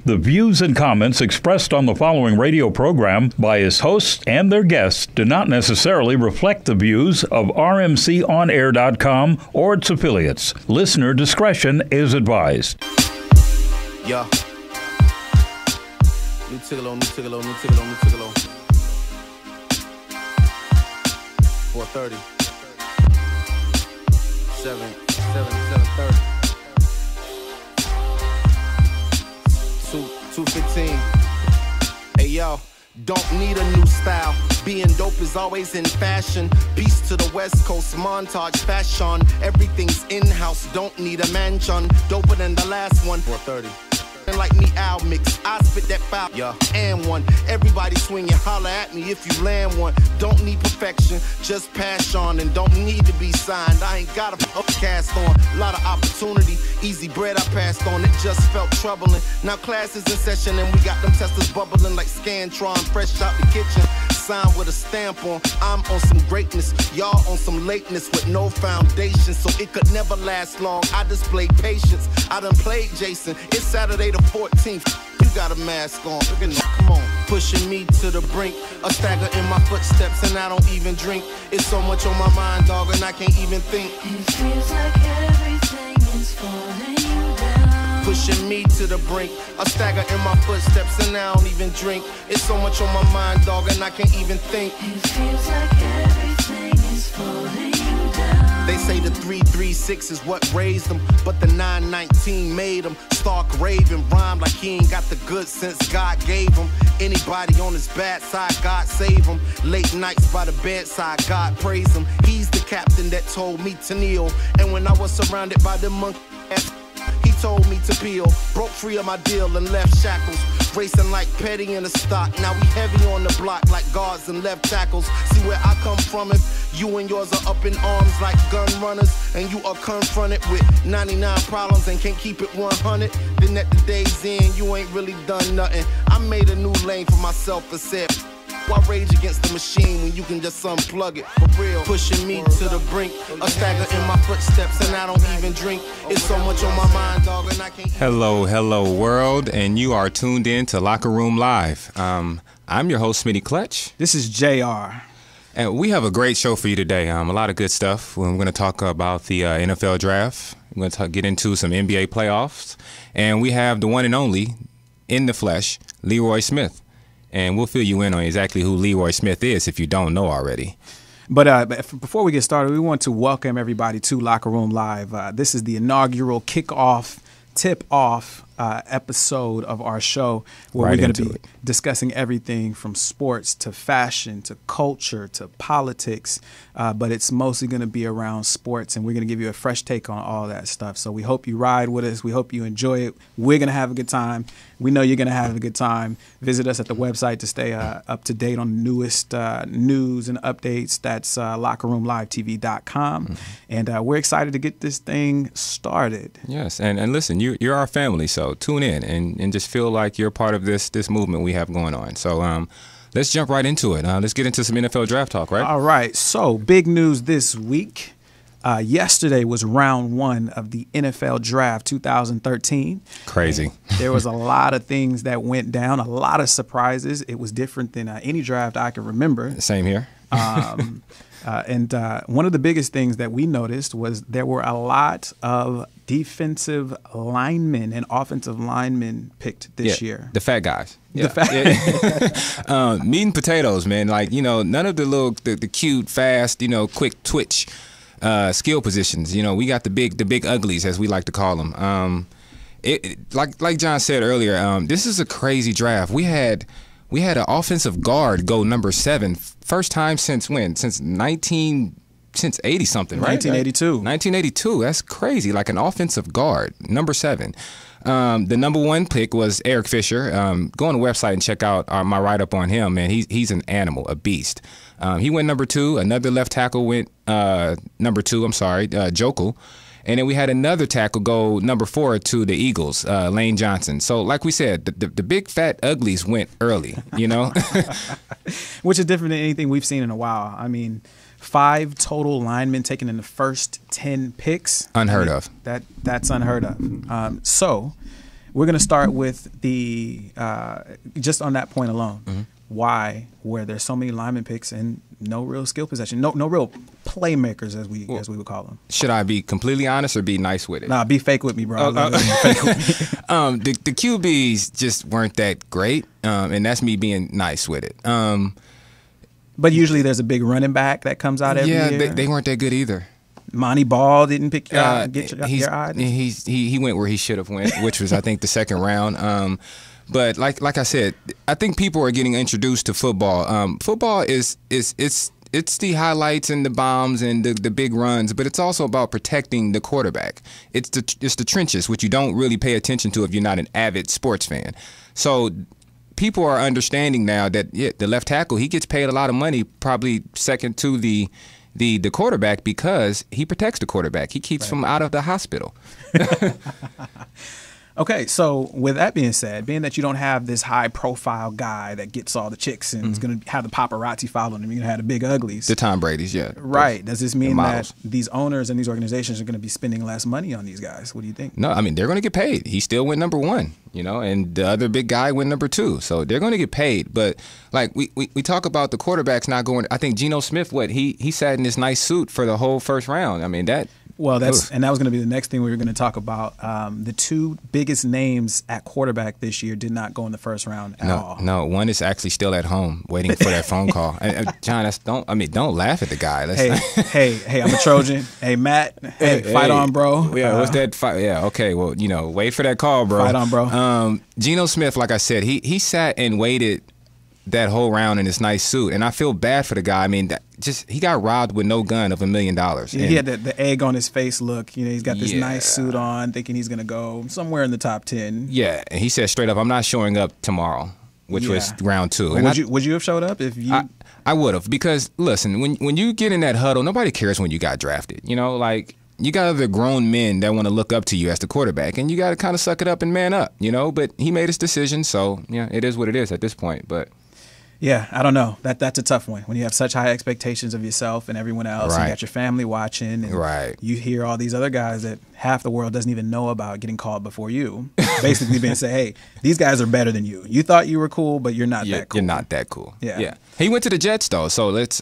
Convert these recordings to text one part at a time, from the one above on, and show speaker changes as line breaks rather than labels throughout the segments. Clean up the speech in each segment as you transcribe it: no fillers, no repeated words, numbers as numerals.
The views and comments expressed on the following radio program by its hosts and their guests do not necessarily reflect the views of rmconair.com or its affiliates. Listener discretion is advised.
Yeah. New Tigolo. 4:30. 7:30. 2:15. Hey yo, don't need a new style. Being dope is always in fashion. Beast to the West Coast, montage fashion. Everything's in-house, don't need a mansion. Doper than the last one. 4:30. Like me, Al mix. I spit that foul, yeah, and one. Everybody swing and holler at me if you land one. Don't need perfection, just pass on, and don't need to be signed. I ain't got a cast on. Lot of opportunity, easy bread I passed on. It just felt troubling. Now class is in session and we got them testers bubbling like Scantron, fresh out the kitchen. Signed with a stamp on. I'm on some greatness, y'all on some lateness with no foundation, so it could never last long. I display patience. I done played Jason. It's Saturday the 14th. You got a mask on. Come on. Pushing me to the brink. A stagger in my footsteps and I don't even drink. It's so much on my mind, dog, and I can't even think.
It feels like everything is falling down.
Pushing me to the brink. A stagger in my footsteps and I don't even drink. It's so much on my mind, dog, and I can't even think.
It feels like everything is falling down.
They say the 336 is what raised them, but the 919 made him. Stark raving, rhyme like he ain't got the good sense God gave him. Anybody on his bad side, God save him. Late nights by the bedside, God praise him. He's the captain that told me to kneel, and when I was surrounded by the monkey ass, he told me to peel. Broke free of my deal and left shackles. Racing like Petty in the stock. Now we heavy on the block like guards and left tackles. See where I come from if you and yours are up in arms like gun runners, and you are confronted with 99 problems and can't keep it 100. Then at the day's end, you ain't really done nothing. I made a new lane for myself and said, why rage against the machine when you can just unplug it? For real, pushing me to the brink. A stagger in my footsteps and I don't even drink. It's so much on my mind, dog, and I can't.
Hello world, and you are tuned in to Locker Room Live. I'm your host, Smitty Clutch.
This is JR.
And we have a great show for you today. A lot of good stuff. We're going to talk about the NFL draft. We're going to get into some NBA playoffs. And we have the one and only, in the flesh, Leroy Smith. And we'll fill you in on exactly who Leroy Smith is if you don't know already.
But before we get started, we want to welcome everybody to Locker Room Live. This is the inaugural kickoff, tip-off episode of our show where we're going to be discussing everything from sports to fashion to culture to politics, but it's mostly going to be around sports, and we're going to give you a fresh take on all that stuff. So we hope you ride with us. We hope you enjoy it. We're going to have a good time. We know you're going to have a good time. Visit us at the website to stay up to date on the newest news and updates. That's lockerroomlivetv.com. Mm-hmm. And we're excited to get this thing started.
Yes, and listen, you're our family, so tune in and just feel like you're part of this movement we have going on. So let's jump right into it. Let's get into some NFL draft talk, right?
All right. So big news this week. Yesterday was round one of the NFL draft 2013.
Crazy.
There was a lot of things that went down, a lot of surprises. It was different than any draft I can remember.
Same here.
And one of the biggest things that we noticed was there were a lot of defensive linemen and offensive linemen picked this year.
The fat guys. Yeah. Meat and potatoes, man. Like, none of the cute, fast, quick twitch skill positions. We got the big uglies, as we like to call them. Like John said earlier, this is a crazy draft. We had an offensive guard go number 7, first time since when? Since 80 something, right?
1982.
1982. That's crazy. Like an offensive guard, number 7. The number 1 pick was Eric Fisher. Go on the website and check out my write-up on him, man. He's an animal, a beast. He went number 2. Another left tackle went number 2. Jokel. And then we had another tackle go number 4 to the Eagles, Lane Johnson. So like we said, the big fat uglies went early,
Which is different than anything we've seen in a while. I mean, 5 total linemen taken in the first 10 picks.
Unheard of.
That's unheard of. So We're going to start with the just on that point alone.
Mm-hmm.
Why, where there's so many lineman picks and no real skill possession, no real playmakers as we would call them.
Should I be completely honest or be nice with it?
Nah, be fake with me, bro. Fake with me.
The QBs just weren't that great, and that's me being nice with it.
But usually there's a big running back that comes out every year.
Yeah, they weren't that good either.
Monty Ball didn't pick your eye.
He went where he should have went, which was I think the second round. But like I said, I think people are getting introduced to football. Football it's the highlights and the bombs and the big runs, but it's also about protecting the quarterback. It's the trenches, which you don't really pay attention to if you're not an avid sports fan. So people are understanding now that the left tackle, he gets paid a lot of money, probably second to the quarterback, because he protects the quarterback. He keeps him out of the hospital.
Okay, so with that being said, being that you don't have this high-profile guy that gets all the chicks and is going to have the paparazzi following him, you're going to have the big uglies.
The Tom Brady's, yeah.
Right. Does this mean that these owners and these organizations are going to be spending less money on these guys? What do you think?
No, I mean, they're going to get paid. He still went number one, and the other big guy went number two. So they're going to get paid. But, like, we talk about the quarterbacks not going – I think Geno Smith, he sat in this nice suit for the whole first round. I mean, that –
well, that was going to be the next thing we were going to talk about. The two biggest names at quarterback this year did not go in the first round at all.
No, one is actually still at home waiting for that phone call. John, don't laugh at the guy.
Hey, I'm a Trojan. Hey, Matt. Hey, fight on, bro.
Yeah, what's that fight? Yeah, okay. Well, wait for that call, bro.
Fight on, bro.
Geno Smith, like I said, he sat and waited that whole round in this nice suit, and I feel bad for the guy. I mean, he got robbed with no gun of $1 million.
He had the egg on his face look. He's got this nice suit on, thinking he's going to go somewhere in the top 10.
Yeah, and he said straight up, "I'm not showing up tomorrow," which was round 2.
Well, would you have showed up if you?
I would have, because listen, when you get in that huddle, nobody cares when you got drafted. You got other grown men that want to look up to you as the quarterback, and you got to kind of suck it up and man up. But he made his decision, so yeah, it is what it is at this point. But
yeah, I don't know. That's a tough one when you have such high expectations of yourself and everyone else.
Right.
You got your family watching, and you hear all these other guys that half the world doesn't even know about getting called before you, basically being say, "Hey, these guys are better than you. You thought you were cool, but you're not that cool.
You're not that cool."
Yeah.
He went to the Jets though, so that's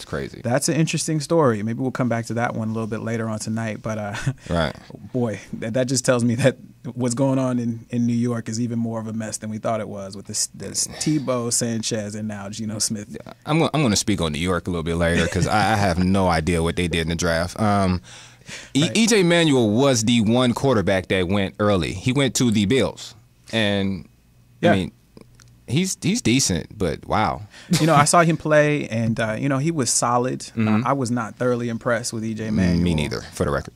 crazy.
That's an interesting story. Maybe we'll come back to that one a little bit later on tonight. But
right,
boy, that just tells me that what's going on in New York is even more of a mess than we thought it was with this Tebow, Sanchez, and now Geno Smith.
I'm going to speak on New York a little bit later because I have no idea what they did in the draft. E.J. Manuel was the one quarterback that went early. He went to the Bills, and I mean, he's decent, but wow.
I saw him play, and he was solid. Mm-hmm. I was not thoroughly impressed with E.J. Manuel.
Me neither, for the record.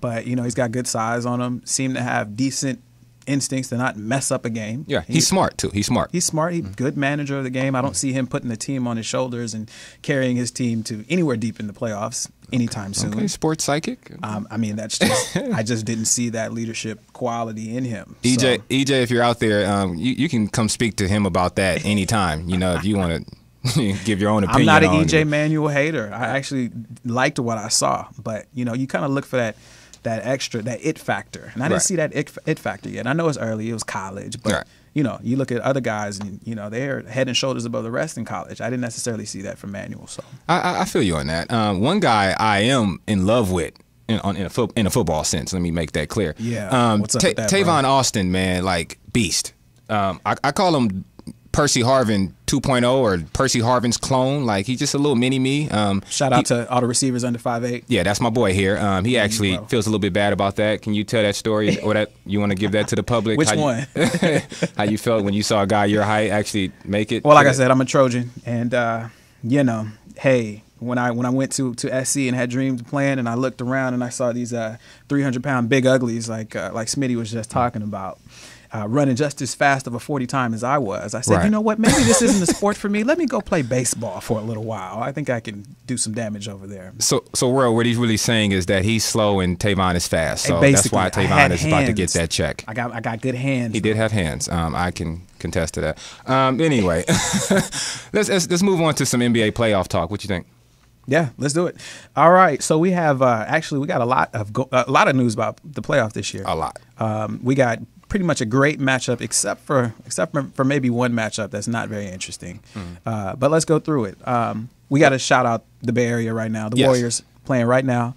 But he's got good size on him. Seemed to have decent instincts to not mess up a game.
Yeah, he's smart too. He's smart.
He's smart. He's good manager of the game. I don't see him putting the team on his shoulders and carrying his team to anywhere deep in the playoffs anytime soon.
Okay, sports psychic.
I mean, that's just I just didn't see that leadership quality in him.
EJ, if you're out there, you can come speak to him about that anytime. If you want to give your own opinion.
I'm not an EJ Manuel hater. I actually liked what I saw, but you kind of look for that it factor, and I didn't see that it factor yet. I know it's early, it was college, but you look at other guys, and they're head and shoulders above the rest in college. I didn't necessarily see that from Manuel. So
I feel you on that. One guy I am in love with in a football sense. Let me make that clear.
Yeah, what's up with that,
Tavon Austin, man, like beast. I call him Percy Harvin 2.0 or Percy Harvin's clone. Like, he's just a little mini-me.
Shout out to all the receivers under 5'8".
Yeah, that's my boy here. He actually feels a little bit bad about that. Can you tell that story, or that you want to give that to the public?
Which one?
How you felt when you saw a guy your height actually make it?
Well, like I said, I'm a Trojan, and hey, when I went to SC and had dreams of playing, and I looked around and I saw these 300-pound big uglies like Smitty was just talking about. Running just as fast of a 40 time as I was. I said, you know what, maybe this isn't a sport for me. Let me go play baseball for a little while. I think I can do some damage over there.
So World, what he's really saying is that he's slow and Tavon is fast. So that's why Tavon is about to get that check.
I got good hands.
He did have hands. I can contest to that. Anyway, let's move on to some NBA playoff talk. What you think?
Yeah, let's do it. All right. So we have actually we got a lot of news about the playoff this year.
A lot.
We got pretty much a great matchup, except for maybe one matchup that's not very interesting. But let's go through it. We got to shout out the Bay Area right now. The Warriors playing right now.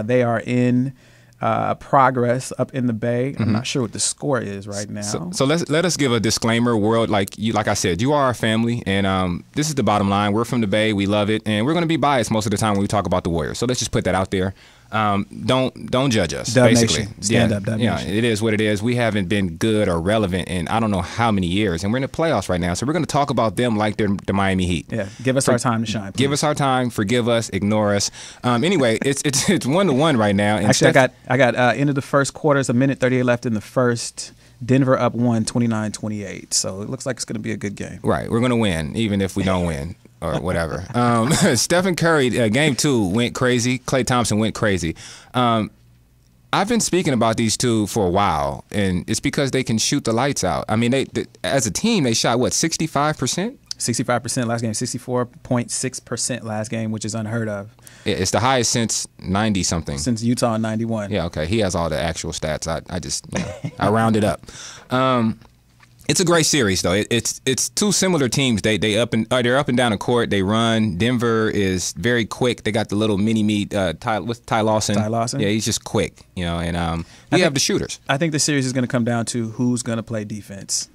They are in progress up in the Bay. I'm not sure what the score is right now.
So let us give a disclaimer. World, like I said, you are our family, and this is the bottom line. We're from the Bay. We love it, and we're going to be biased most of the time when we talk about the Warriors. So let's just put that out there. Don't judge us.
Dub
basically,
Nation. Stand up, Dub Nation.
It is what it is. We haven't been good or relevant in I don't know how many years, and we're in the playoffs right now. So we're going to talk about them like they're the Miami Heat.
Yeah, give us our time to shine. Please.
Give us our time. Forgive us. Ignore us. Anyway, it's 1-1 right now. And
Actually, I got end of the first quarter. It's a minute 38 left in the first. Denver up 29-28. So it looks like it's going to be a good game.
Right, we're going to win, even if we don't win. Or whatever. Stephen Curry, game 2 went crazy. Klay Thompson went crazy. I've been speaking about these two for a while, and it's because they can shoot the lights out. I mean, they as a team, they shot, 65%?
65% last game, 64.6% last game, which is unheard of.
It's the highest since 90-something.
Since Utah in 91.
Yeah, okay. He has all the actual stats. I just, I rounded up. It's a great series, though. It's two similar teams. They're up and down the court. They run. Denver is very quick. They got the little mini meat. Ty Lawson.
Ty Lawson.
Yeah, he's just quick. And you have the shooters.
I think the series is going to come down to who's going to play defense,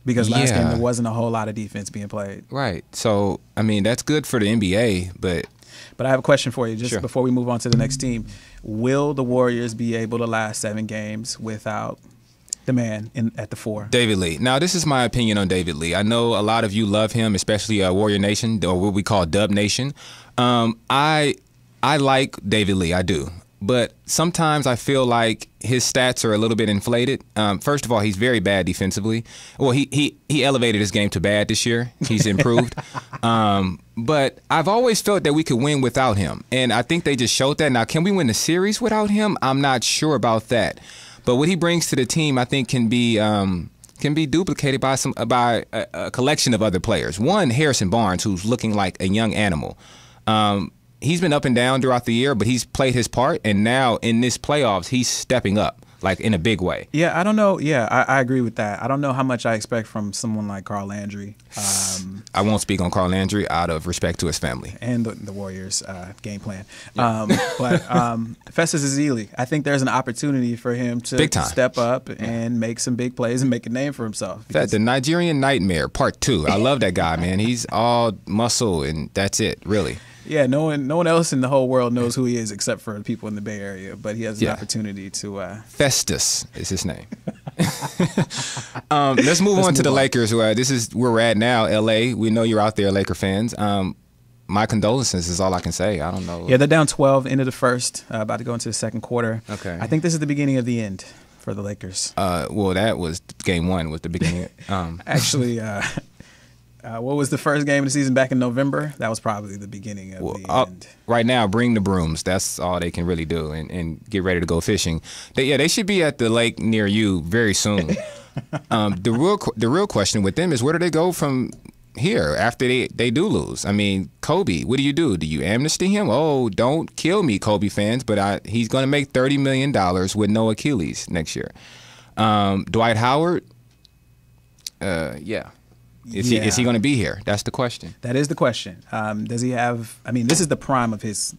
because last game there wasn't a whole lot of defense being played.
Right. So I mean that's good for the NBA, but
I have a question for you just
Sure.
before we move on to the next team. Will the Warriors be able to last 7 games without the man at the 4?
David Lee. Now, this is my opinion on David Lee. I know a lot of you love him, especially Warrior Nation, or what we call Dub Nation. I like David Lee. I do. But sometimes I feel like his stats are a little bit inflated. First of all, he's very bad defensively. Well, he elevated his game to bad this year. He's improved. But I've always felt that we could win without him. And I think they just showed that. Now, can we win the series without him? I'm not sure about that. But what he brings to the team, I think, can be duplicated by a collection of other players. One, Harrison Barnes, who's looking like a young animal. He's been up and down throughout the year, but he's played his part, and now in this playoffs, he's stepping up, like in a big way.
Yeah, I don't know. Yeah, I agree with that. I don't know how much I expect from someone like Carl Landry.
I won't speak on Carl Landry out of respect to his family.
And the Warriors' game plan. But Festus Ezeli, I think there's an opportunity for him to step up and make some big plays and make a name for himself.
The Nigerian Nightmare, Part 2. I love that guy, man. He's all muscle, and that's it, really.
Yeah, no one else in the whole world knows who he is except for the people in the Bay Area. But he has an opportunity to.
Festus is his name. Let's move on to the Lakers. This is where we're at now, LA. We know you're out there, Laker fans. My condolences is all I can say. I don't know.
Yeah, they're down 12 into the first, about to go into the second quarter.
Okay.
I think this is the beginning of the end for the Lakers.
Well, that was game 1 was the beginning.
Actually. What was the first game of the season back in November? That was probably the beginning of the end.
Right now, bring the brooms. That's all they can really do, and get ready to go fishing. They should be at the lake near you very soon. The real question with them is where do they go from here after they do lose? I mean, Kobe, what do? Do you amnesty him? Oh, don't kill me, Kobe fans, but he's going to make $30 million with no Achilles next year. Dwight Howard, yeah. Is he going to be here? That's the question.
That is the question. Does he have? I mean, this is the prime of his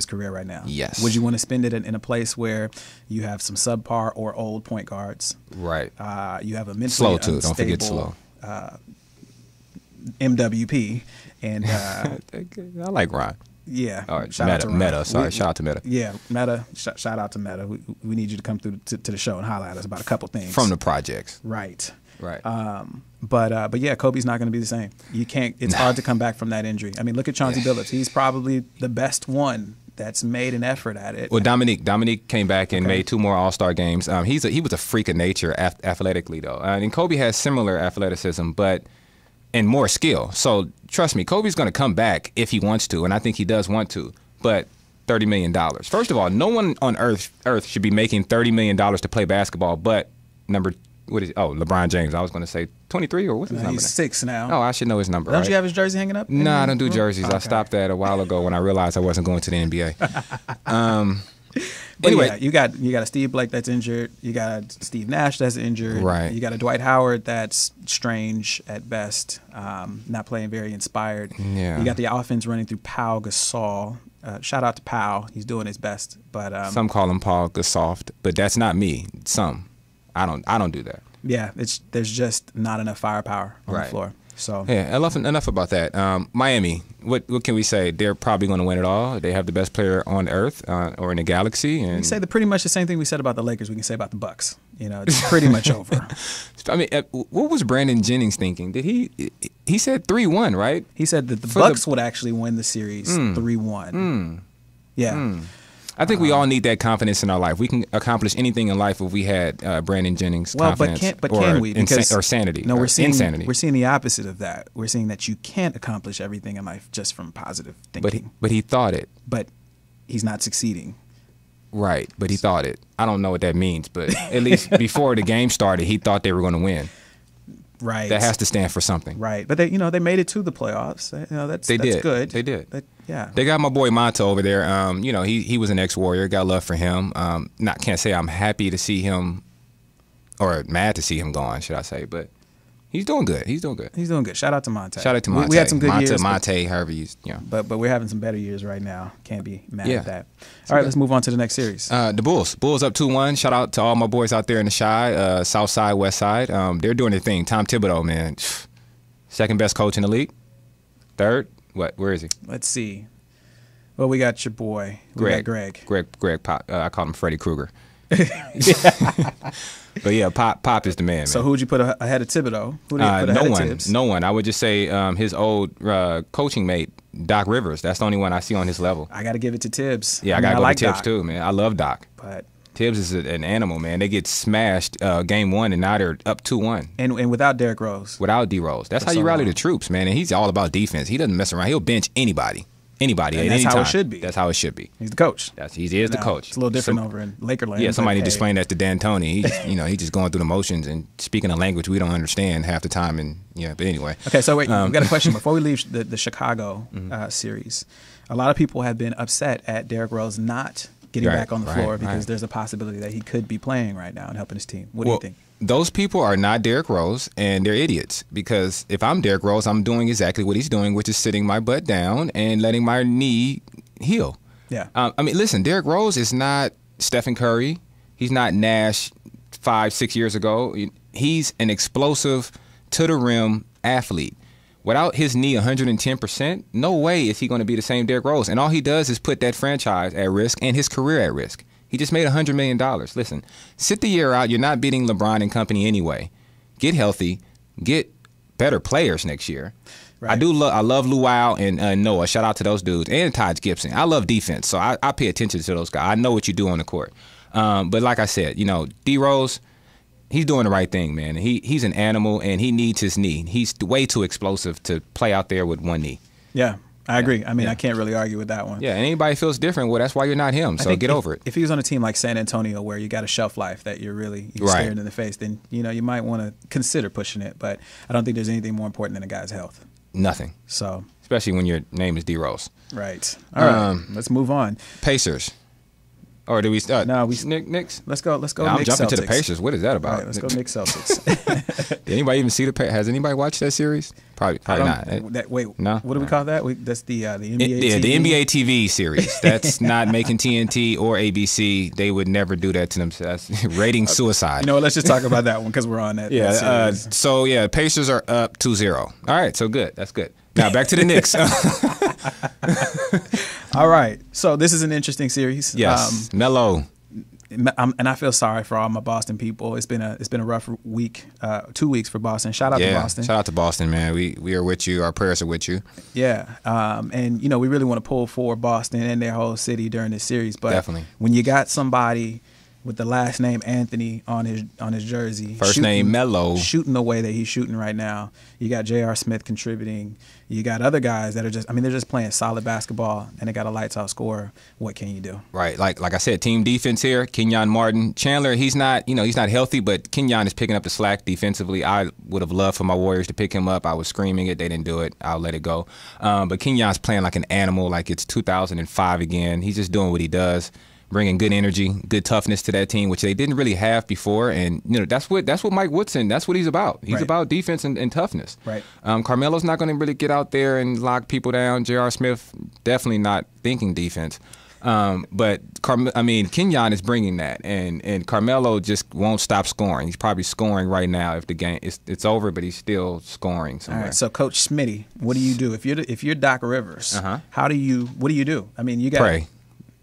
career right now.
Yes.
Would you want to spend it in a place where you have some subpar or old point guards?
Right.
You have a mentally
slow too.
Unstable,
Don't forget slow.
MWP and
I like Ron.
Yeah.
All right. Meta. Sorry. Shout out to Meta.
Yeah. Meta. Shout out to Meta. We need you to come through to the show and highlight us about a couple things
from the projects.
Right.
Right.
But yeah, Kobe's not going to be the same. You can't. It's hard to come back from that injury. I mean, look at Chauncey Billups. He's probably the best one that's made an effort at it.
Well, Dominique came back and made 2 more All-Star games. He was a freak of nature athletically though, and Kobe has similar athleticism, and more skill. So trust me, Kobe's going to come back if he wants to, and I think he does want to. But $30 million. First of all, no one on earth should be making $30 million to play basketball, but number what is? Oh, LeBron James. I was going to say 23 or what's his number?
He's 6 now.
Oh, I should know his number.
Don't
right?
you have his jersey hanging up?
No, I don't do jerseys.
Okay.
I stopped that a while ago when I realized I wasn't going to the NBA.
But
Anyway.
yeah, you got a Steve Blake that's injured. You got a Steve Nash that's injured.
Right.
You got a Dwight Howard that's strange at best, not playing very inspired.
Yeah.
You got the offense running through Pau Gasol. Shout out to Pau. He's doing his best. But
Some call him Paul Gasoft, but that's not me. Some. I don't do that.
yeah, there's just not enough firepower on the
Right.
floor. So
Yeah, enough about that. Miami, what can we say? They're probably going to win it all. They have the best player on Earth or in the galaxy. And
we say pretty much the same thing we said about the Lakers. We can say about the Bucks. You know, it's pretty much over.
I mean, what was Brandon Jennings thinking? Did he said 3-1, right?
He said that the
For
Bucks would actually win the series 3-1. Yeah.
I think we all need that confidence in our life. We can accomplish anything in life if we had Brandon Jennings' confidence.
Can we? Because
or sanity?
No, we're seeing
insanity.
We're seeing the opposite of that. We're seeing that you can't accomplish everything in life just from positive thinking.
But he thought it.
But he's not succeeding.
Right, but he thought it. I don't know what that means, but at least before the game started, he thought they were going to win.
Right.
That has to stand for something.
Right. But they made it to the playoffs. That's
did.
good.
They did.
Yeah.
They got my boy Mata over there. He was an ex-Warrior. Got love for him. Can't say I'm happy to see him, or mad to see him gone, should I say? But he's doing good. He's doing good.
Shout out to Monte.
Shout out to Monte.
We had some good years.
Monte, however you.
But we're having some better years right now. Can't be mad
Yeah.
at that. All right, let's move on to the next series.
The Bulls up 2-1. Shout out to all my boys out there in the Chi, South Side, West Side. They're doing their thing. Tom Thibodeau, man, second best coach in the league. Third, where is he?
Let's see. Well, we got your boy. We got Greg.
Pop. I call him Freddy Krueger. But yeah, Pop is the man.
So
man.
who would you put ahead of Thibodeau? Who did you put ahead of Tibbs?
No one. I would just say his old coaching mate, Doc Rivers. That's the only one I see on his level.
I got to give it to Tibbs.
Yeah, I got to go
like
to Tibbs
Doc,
too, man. I love Doc.
But
Tibbs is an animal, man. They get smashed game 1, and now they're up 2-1.
and without Derrick Rose.
Without D Rose. That's how you rally the troops, man. And he's all about defense. He doesn't mess around. He'll bench anybody. Anybody
And
at
that's
any
how
time.
it should be.
That's how it should be.
He's the coach.
He is the
Now,
coach.
It's a little different over in Lakerland.
Yeah, somebody
but,
need to explain that to D'Antoni. He just, he's just going through the motions and speaking a language we don't understand half the time. And but anyway.
Okay, so wait, we got a question before we leave the Chicago series. A lot of people have been upset at Derrick Rose not getting back on the floor because there's a possibility that he could be playing right now and helping his team. What do you think?
Those people are not Derrick Rose, and they're idiots. Because if I'm Derrick Rose, I'm doing exactly what he's doing, which is sitting my butt down and letting my knee heal.
Yeah.
Listen, Derrick Rose is not Stephen Curry. He's not Nash 5-6 years ago. He's an explosive, to-the-rim athlete. Without his knee 110%, no way is he going to be the same Derrick Rose. And all he does is put that franchise at risk and his career at risk. He just made $100 million. Listen, sit the year out. You're not beating LeBron and company anyway. Get healthy. Get better players next year. Right. I love Luau and Noah. Shout out to those dudes. And Taj Gibson. I love defense, so I pay attention to those guys. I know what you do on the court. But like I said, D Rose, he's doing the right thing, man. He's an animal, and he needs his knee. He's way too explosive to play out there with one knee.
Yeah. I agree. I can't really argue with that one.
Yeah, and anybody feels different, well, that's why you're not him. So get over it.
If he was on a team like San Antonio where you got a shelf life that you're staring in the face, then you might want to consider pushing it. But I don't think there's anything more important than a guy's health.
Nothing.
So
especially when your name is D Rose.
Right. All right. Let's move on.
Pacers. Or do we start?
No,
Knicks.
Let's go.
I'm
Knicks
jumping
Celtics.
to the Pacers. What is that about?
All right, let's go Knicks Celtics.
Did anybody even see has anybody watched that series? Probably not.
Wait,
no.
What do we call that? That's the NBA.
Yeah,
TV?
the NBA TV series. That's not making TNT or ABC. They would never do that to themselves. Rating suicide.
You know what? Let's just talk about that one because we're on that.
Yeah.
That series.
So Pacers are up 2-0. All right. So good. That's good. Now back to the Knicks.
All right. So this is an interesting series.
Yes. Melo.
And I feel sorry for all my Boston people. It's been a rough week, 2 weeks for Boston. Shout out to Boston.
Shout out to Boston, man. We are with you. Our prayers are with you.
Yeah. And we really want to pull for Boston and their whole city during this series. But
definitely,
when you got somebody with the last name Anthony on his jersey.
First name Melo.
Shooting the way that he's shooting right now. You got J.R. Smith contributing. You got other guys that are just, they're just playing solid basketball, and they got a lights out scorer. What can you do?
Right. Like I said, team defense here. Kenyon Martin. Chandler, he's not healthy, but Kenyon is picking up the slack defensively. I would have loved for my Warriors to pick him up. I was screaming it. They didn't do it. I'll let it go. But Kenyon's playing like an animal, like it's 2005 again. He's just doing what he does, bringing good energy, good toughness to that team, which they didn't really have before. And that's what Mike Woodson. That's what he's about. He's about defense and toughness.
Right.
Carmelo's not going to really get out there and lock people down. J.R. Smith definitely not thinking defense. But Kenyon is bringing that, and Carmelo just won't stop scoring. He's probably scoring right now if the game it's over, but he's still scoring somewhere.
All right. So, Coach Smitty, what do you do if you're Doc Rivers? What do you do? You got
pray.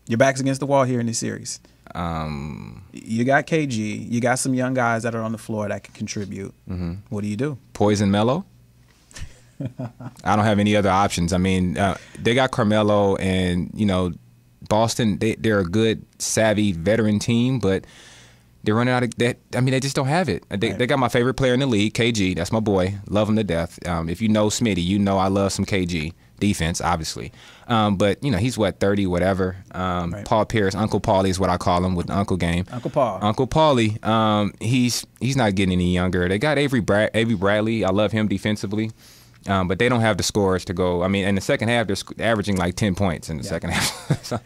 Your back's against the wall here in this series. You got KG. You got some young guys that are on the floor that can contribute. What do you do?
Poison Melo? I don't have any other options. They got Carmelo, and Boston. They're a good, savvy veteran team, but they're running out of that. They just don't have it. They got my favorite player in the league, KG. That's my boy. Love him to death. If you know Smitty, you know I love some KG. Defense, obviously. But, he's 30, whatever. Paul Pierce, Uncle Paulie is what I call him with the Uncle game.
Uncle Paul.
Uncle Paulie, he's not getting any younger. They got Avery Bradley. I love him defensively. But they don't have the scores to go. In the second half, they're averaging like 10 points in the second half. So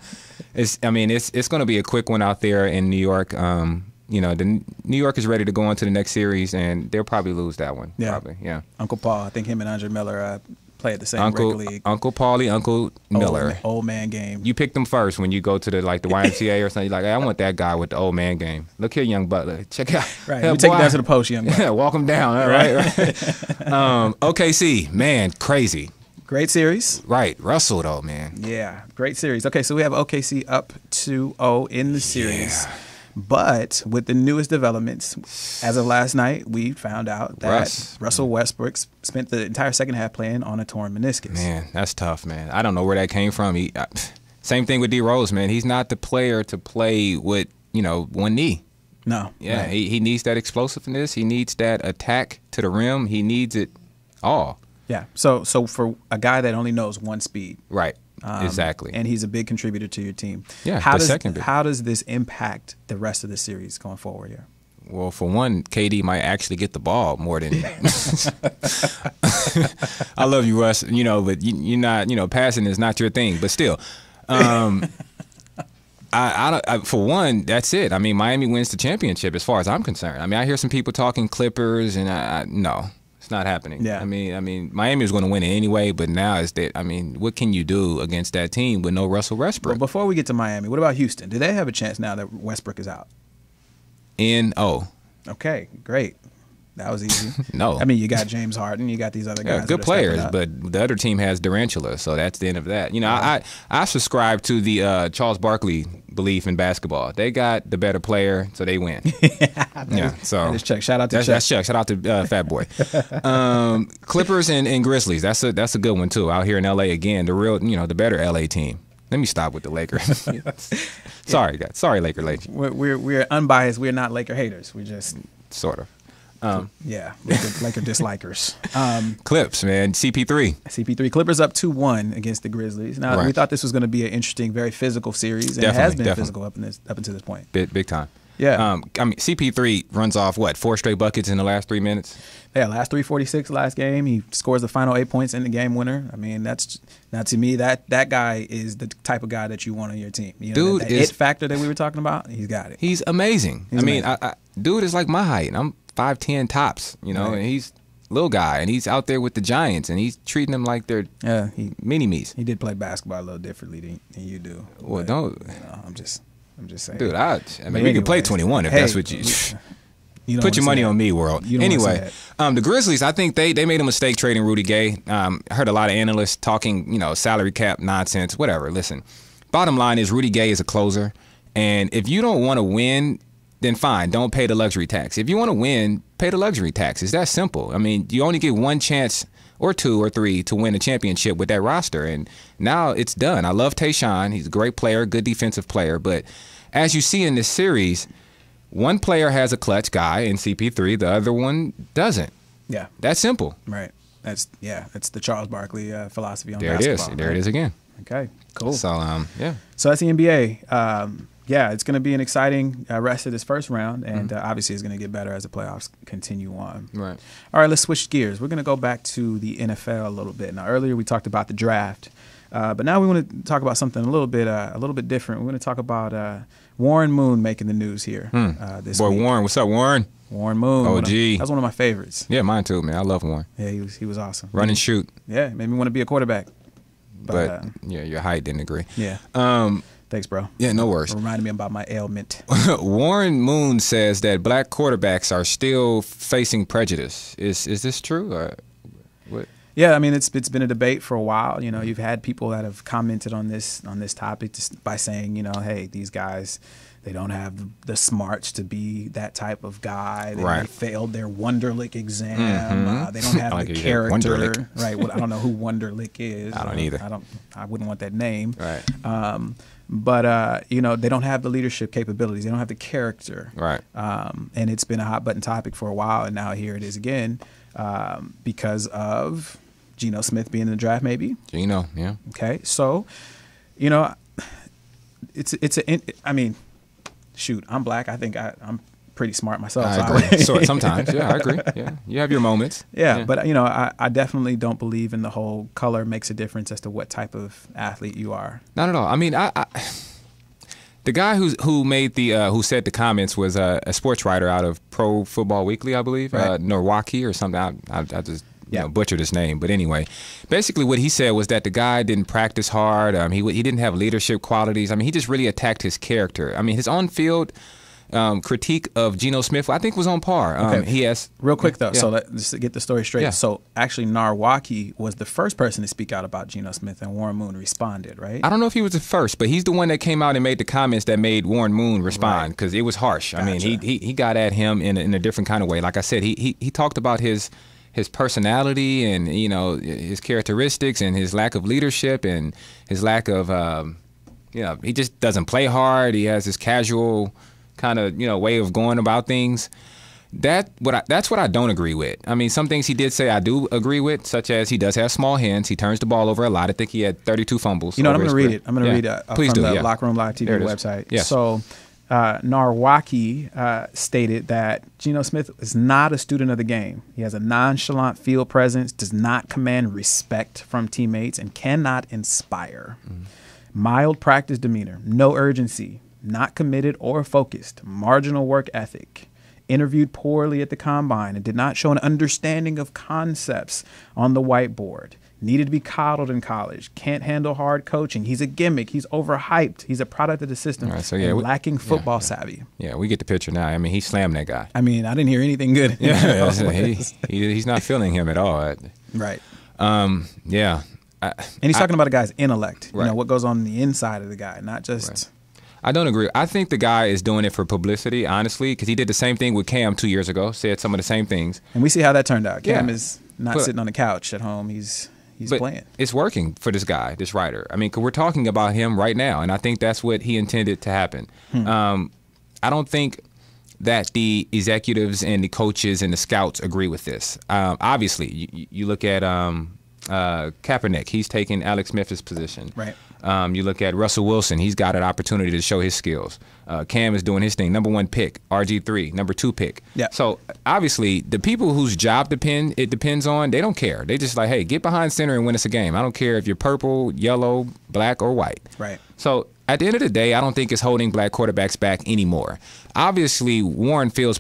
it's going to be a quick one out there in New York. The New York is ready to go on to the next series, and they'll probably lose that one.
Yeah.
Probably, yeah.
Uncle Paul, I think him and Andre Miller play at the same rec league.
Uncle Paulie, Uncle Miller.
Old man game.
You pick them first when you go to the YMCA or something. You're like, hey, I want that guy with the old man game. Look here, young Butler. Check out.
Right. You take it down to the post, young Butler.
Yeah, walk him down. All right. OKC, man, crazy.
Great series.
Right. Russell, though, man.
Yeah, great series. Okay, so we have OKC up 2-0 in the series.
Yeah.
But with the newest developments, as of last night, we found out that Russell Westbrook spent the entire second half playing on a torn meniscus.
Man, that's tough, man. I don't know where that came from. Same thing with D Rose, man. He's not the player to play with, one knee.
No.
Yeah,
right.
he needs that explosiveness. He needs that attack to the rim. He needs it all.
Yeah. So for a guy that only knows one speed.
Right. Exactly.
And he's a big contributor to your team.
Yeah,
how does this impact the rest of the series going forward here?
Well, for one, KD might actually get the ball more than. I love you, Russ. But you're not. Passing is not your thing. But still, I for one, that's it. Miami wins the championship as far as I'm concerned. I hear some people talking Clippers, and no. It's not happening.
Yeah.
Miami was going to win it anyway, but now it's that. What can you do against that team with no Russell Westbrook?
Well, before we get to Miami, what about Houston? Do they have a chance now that Westbrook is out?
N-O.
Okay, great. That was easy.
No.
You got James Harden, you got these other guys.
Yeah, good players, but the other team has Durantula, so that's the end of that. I subscribe to the Charles Barkley belief in basketball. They got the better player, so they win. So
that's Chuck. Shout out to Chuck.
That's Chuck. Shout out to Fat Boy. Clippers and Grizzlies. That's a good one too. Out here in LA again, the real the better LA team. Let me stop with the Lakers. Sorry, guys. Sorry, Laker Nation.
We're unbiased. We're not Laker haters. We just
sort of.
Laker dislikers.
Clips, man. CP3
Clippers up 2-1 against the Grizzlies. Now we thought this was going to be an interesting, very physical series, and it has been physical up until this point.
Big time.
Yeah.
CP3 runs off 4 straight buckets in the last 3 minutes.
Yeah, last 3:46 last game. He scores the final 8 points in the game winner. That's now to me that guy is the type of guy that you want on your team.
Dude,
that it factor that we were talking about. He's got it.
He's amazing. Dude is like my height. I'm 5'10" tops. And he's a little guy, and he's out there with the Giants, and he's treating them like they're mini-me's.
He did play basketball a little differently than you do.
Well,
but,
don't.
I'm just saying.
Dude, we can play 21 if that's what you put your money on me, world. Anyway, the Grizzlies, I think they made a mistake trading Rudy Gay. I heard a lot of analysts talking, salary cap nonsense, whatever. Listen, bottom line is Rudy Gay is a closer, and if you don't want to win, then fine, don't pay the luxury tax. If you want to win, pay the luxury tax. It's that simple. You only get one chance or 2 or 3 to win a championship with that roster, and now it's done. I love Tayshaun. He's a great player, good defensive player, but as you see in this series, one player has a clutch guy in CP3, the other one doesn't.
Yeah.
That's simple.
Right. That's the Charles Barkley philosophy on
There
basketball.
There it is again.
Okay, cool.
So, yeah.
So that's the NBA. Yeah, it's going to be an exciting rest of this first round, and obviously it's going to get better as the playoffs continue on.
Right.
All right, let's switch gears. We're going to go back to the NFL a little bit. Now, earlier we talked about the draft, but now we want to talk about something a little bit different. We're going to talk about Warren Moon making the news here this
Boy,
week.
Warren, what's up, Warren?
Warren Moon.
OG.
That's one of my favorites.
Yeah, mine too, man. I love Warren.
Yeah, he was awesome.
Run and shoot.
Yeah, made me want to be a quarterback.
But yeah, your height didn't agree.
Yeah. Thanks, bro.
Yeah, no worries.
Reminded me about my ailment.
Warren Moon says that black quarterbacks are still facing prejudice. Is this true? Or what?
Yeah, I mean it's been a debate for a while. You know, you've had people that have commented on this topic just by saying, you know, hey, these guys, they don't have the smarts to be that type of guy. They failed their Wonderlic exam. They don't have the character. Right. Well, I don't know who Wonderlic is.
I don't either.
I wouldn't want that name.
Right.
But you know, they don't have the leadership capabilities. They don't have the character.
Right.
And it's been a hot button topic for a while, and now here it is again, because of Geno Smith being in the draft, maybe.
Geno, yeah.
Okay, so, you know, I mean, shoot, I'm black. I think I'm pretty smart myself.
I agree. So, sometimes, yeah, I agree. Yeah, you have your moments.
Yeah, but you know, I definitely don't believe in the whole color makes a difference as to what type of athlete you are.
Not at all. I mean, the guy who said the comments was a sports writer out of Pro Football Weekly, I believe,
right.
Norwalki or something. I just butchered his name, but anyway, basically what he said was that the guy didn't practice hard. He didn't have leadership qualities. I mean, he just really attacked his character. I mean, his on-field critique of Geno Smith, I think, was on par.
Okay.
He has
real quick though.
Yeah.
So let's get the story straight.
Yeah.
So actually, Narwaki was the first person to speak out about Geno Smith, and Warren Moon responded. Right.
I don't know if he was the first, but he's the one that came out and made the comments that made Warren Moon respond because it was harsh.
Gotcha.
I mean, he got at him in a different kind of way. Like I said, he talked about his personality and, you know, his characteristics and his lack of leadership and his lack of, you know, he just doesn't play hard. He has this casual kind of, you know, way of going about things. That's what I don't agree with. I mean, some things he did say I do agree with, such as he does have small hands. He turns the ball over a lot. I think he had 32 fumbles.
You know what, I'm going to read it. I'm going to read it
Please
from
do,
the Locker Room Live TV website.
Yes.
So Narwaki stated that Geno Smith is not a student of the game. He has a nonchalant field presence, does not command respect from teammates, and cannot inspire. Mild practice demeanor, no urgency, not committed or focused, marginal work ethic. Interviewed poorly at the combine and did not show an understanding of concepts on the whiteboard. Needed to be coddled in college. Can't handle hard coaching. He's a gimmick. He's overhyped. He's a product of the system.
Right, so
and lacking football savvy.
Yeah, we get the picture now. I mean, he slammed that guy.
I mean, I didn't hear anything good.
Yeah, he's not feeling him at all.
Right.
Yeah.
And he's talking about a guy's intellect.
Right.
You know, what goes on the inside of the guy, not just...
Right. I don't agree. I think the guy is doing it for publicity, honestly, because he did the same thing with Cam 2 years ago, said some of the same things.
And we see how that turned out. Cam
Yeah.
is not sitting on the couch at home. He's playing.
It's working for this guy, this writer. I mean, 'cause we're talking about him right now, and I think that's what he intended to happen. I don't think that the executives and the coaches and the scouts agree with this. Obviously, you look at Kaepernick. He's taking Alex Smith's position.
Right.
You look at Russell Wilson. He's got an opportunity to show his skills. Cam is doing his thing. Number 1 pick. RG3. Number 2 pick.
Yeah.
So obviously, the people whose job it depends on, they don't care. They just like, hey, get behind center and win us a game. I don't care if you're purple, yellow, black, or white.
Right.
So at the end of the day, I don't think it's holding black quarterbacks back anymore. Obviously, Warren feels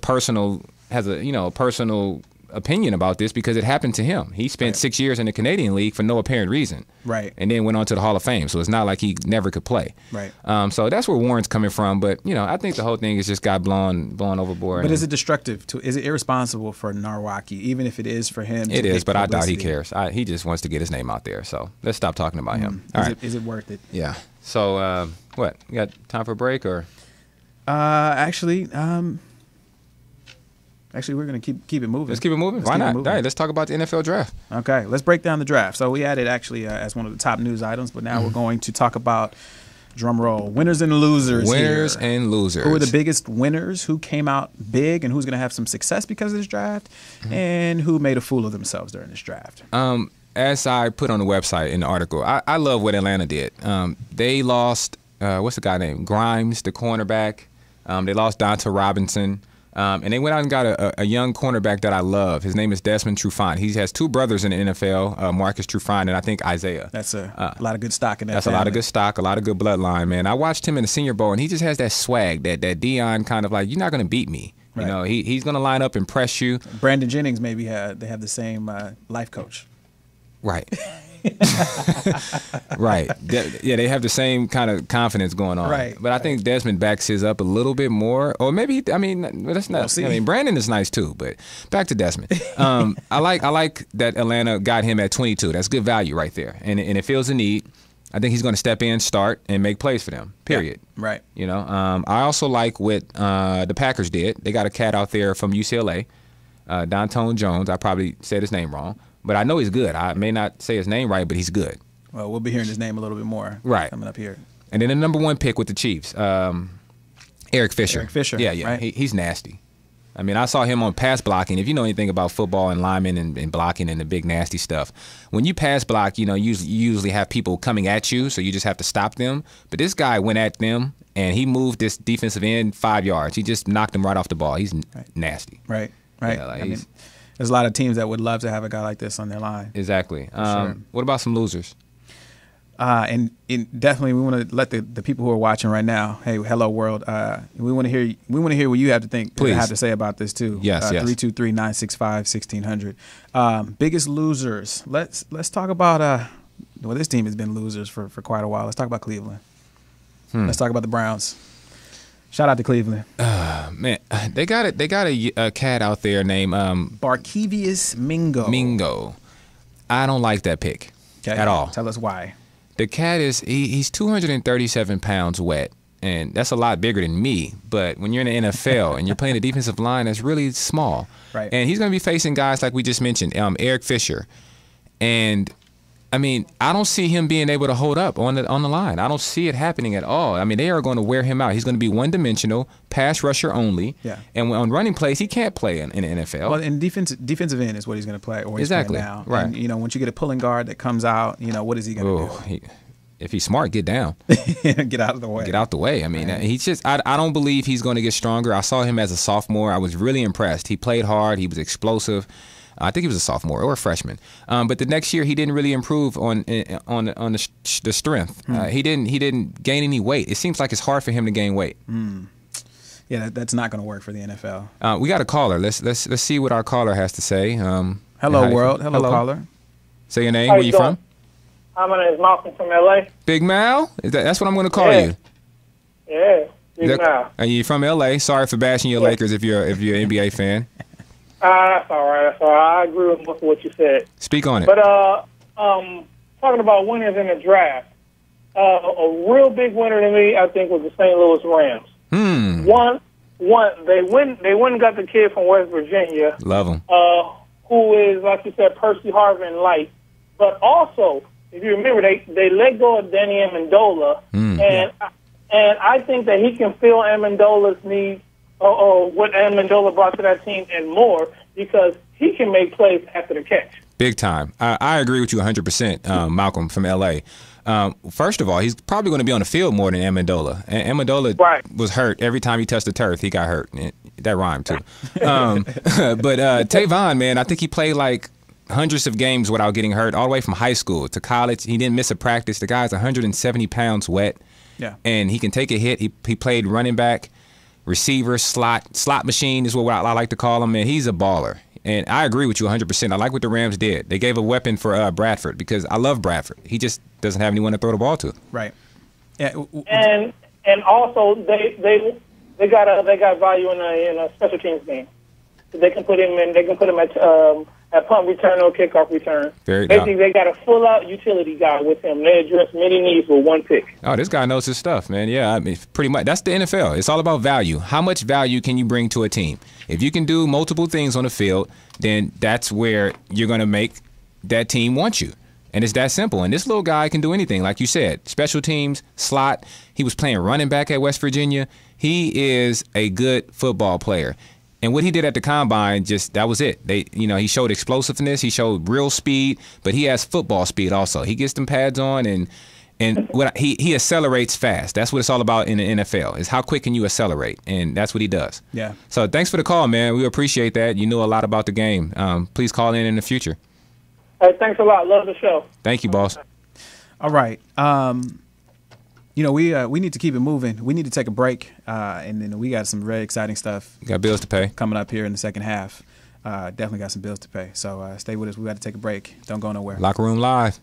has a personal opinion about this because it happened to him. He spent 6 years in the Canadian League for no apparent reason.
Right.
And then went on to the Hall of Fame. So it's not like he never could play.
Right.
So that's where Warren's coming from. But, you know, I think the whole thing is just got blown overboard.
But is it destructive? Is it irresponsible for Narwaki, even if it is for him?
It is, but I doubt he cares. He just wants to get his name out there. So let's stop talking about him. All right.
Is it worth it?
Yeah. So what? You got time for a break or?
Actually, we're going to keep it moving.
Let's keep it moving. Why not? All right, let's talk about the NFL draft.
Okay, let's break down the draft. So we had it actually as one of the top news items, but now we're going to talk about Drum roll. Winners and losers.
Winners
here.
and losers.
Who are the biggest winners? Who came out big and who's going to have some success because of this draft? And who made a fool of themselves during this draft?
As I put on the website in the article, I love what Atlanta did. They lost, what's the guy named? Grimes, the cornerback. They lost Donta Robinson. And they went out and got a young cornerback that I love. His name is Desmond Trufant. He has 2 brothers in the NFL, Marcus Trufant and I think Isaiah.
That's a lot of good stock in that
That's
family.
a lot of good stock, a lot of good bloodline, man. I watched him in the Senior Bowl, and he just has that swag, that Deion kind of like, you're not going to beat me.
Right.
You know, he's going to line up and press you.
Brandon Jennings maybe they have the same life coach.
Right. Right. They have the same kind of confidence going on.
Right.
But I think Desmond backs his up a little bit more. Or maybe, that's not.
We'll see.
I mean, Brandon is nice too. But back to Desmond. I like that Atlanta got him at 22. That's good value right there. And it fills a need. I think he's going to step in, start, and make plays for them. Period.
Yeah, right.
You know. I also like what the Packers did. They got a cat out there from UCLA, Dontone Jones. I probably said his name wrong. But I know he's good. I may not say his name right, but he's good.
Well, we'll be hearing his name a little bit more coming up here.
And then the number 1 pick with the Chiefs, Eric Fisher.
Eric Fisher,
Yeah.
right?
He's nasty. I mean, I saw him on pass blocking. If you know anything about football and linemen and blocking and the big nasty stuff, when you pass block, you usually have people coming at you, so you just have to stop them. But this guy went at them, and he moved this defensive end 5 yards. He just knocked him right off the ball. He's nasty.
Right.
Yeah,
there's a lot of teams that would love to have a guy like this on their line.
Exactly.
Sure.
What about some losers?
And definitely, we want to let the people who are watching right now, hey, hello world. We want to hear what you have to think,
Please.
have to say about this too.
Yes.
323-965-1600. Biggest losers. Let's talk about. Well, this team has been losers for quite a while. Let's talk about Cleveland. Let's talk about the Browns. Shout out to Cleveland.
Man, they got a cat out there named
Barkevious Mingo.
I don't like that pick at all.
Tell us why.
The cat he's 237 pounds wet, and that's a lot bigger than me. But when you're in the NFL and you're playing a defensive line, that's really small.
Right.
And he's going to be facing guys like we just mentioned, Eric Fisher, and I mean, I don't see him being able to hold up on the line. I don't see it happening at all. I mean, they are going to wear him out. He's going to be one-dimensional, pass rusher only.
Yeah.
And on running plays, he can't play in the NFL.
Well, in defensive end is what he's going to play, or he's
Exactly.
playing now.
Right.
And, once you get a pulling guard that comes out, what is he going to do?
If he's smart, get down.
Get out of the way.
Get out the way. I mean, he's just. I don't believe he's going to get stronger. I saw him as a sophomore. I was really impressed. He played hard. He was explosive. I think he was a sophomore or a freshman. But the next year, he didn't really improve on the strength. He didn't gain any weight. It seems like it's hard for him to gain weight.
Yeah, that's not going to work for the NFL.
We got a caller. Let's see what our caller has to say.
Hello, world. Hello, caller.
Say your name.
How
Where you from?
Hi, my name is Malcolm from LA.
Big Mal? That's what I'm going to call you.
Yeah, Big Mal.
Are you from LA? Sorry for bashing your Lakers if you're an NBA fan.
That's all right. I agree with most of what you said.
Speak on it.
But talking about winners in the draft, a real big winner to me, I think, was the St. Louis Rams. One, they went and got the kid from West Virginia.
Love him.
Who is, like you said, Percy Harvin light. But also, if you remember, they let go of Danny Amendola, and I think that he can fill Amendola's needs, or what Amendola brought to that team, and more, because he can make plays after the catch.
Big time. I agree with you 100%, Malcolm from L.A. First of all, he's probably going to be on the field more than Amendola. And Amendola was hurt every time he touched the turf. He got hurt. That rhymed, too. But Tavon, man, I think he played like hundreds of games without getting hurt, all the way from high school to college. He didn't miss a practice. The guy's 170 pounds wet.
Yeah.
And he can take a hit. He played running back, receiver, slot machine is what I like to call him, and he's a baller. And I agree with you 100%. I like what the Rams did. They gave a weapon for Bradford, because I love Bradford. He just doesn't have anyone to throw the ball to.
Right. Yeah.
And also they got value in a special teams game. They can put him in. They can put him at punt return or kickoff return. Basically, they got a full-out utility guy with him. They address many needs with one pick.
Oh, this guy knows his stuff, man. Yeah, I mean, pretty much. That's the NFL. It's all about value. How much value can you bring to a team? If you can do multiple things on the field, then that's where you're going to make that team want you. And it's that simple. And this little guy can do anything. Like you said, special teams, slot. He was playing running back at West Virginia. He is a good football player. And what he did at the combine, that was it. He showed explosiveness. He showed real speed, but he has football speed also. He gets them pads on and he accelerates fast. That's what it's all about in the NFL, is how quick can you accelerate, and that's what he does.
Yeah.
So thanks for the call, man. We appreciate that. You know a lot about the game. Please call in the future.
Hey, thanks a lot. Love the show.
Thank you, boss.
All right. We need to keep it moving. We need to take a break, and then we got some very exciting stuff.
Got bills to pay
coming up here in the second half. Definitely got some bills to pay. So stay with us. We got to take a break. Don't go nowhere.
Locker Room Live.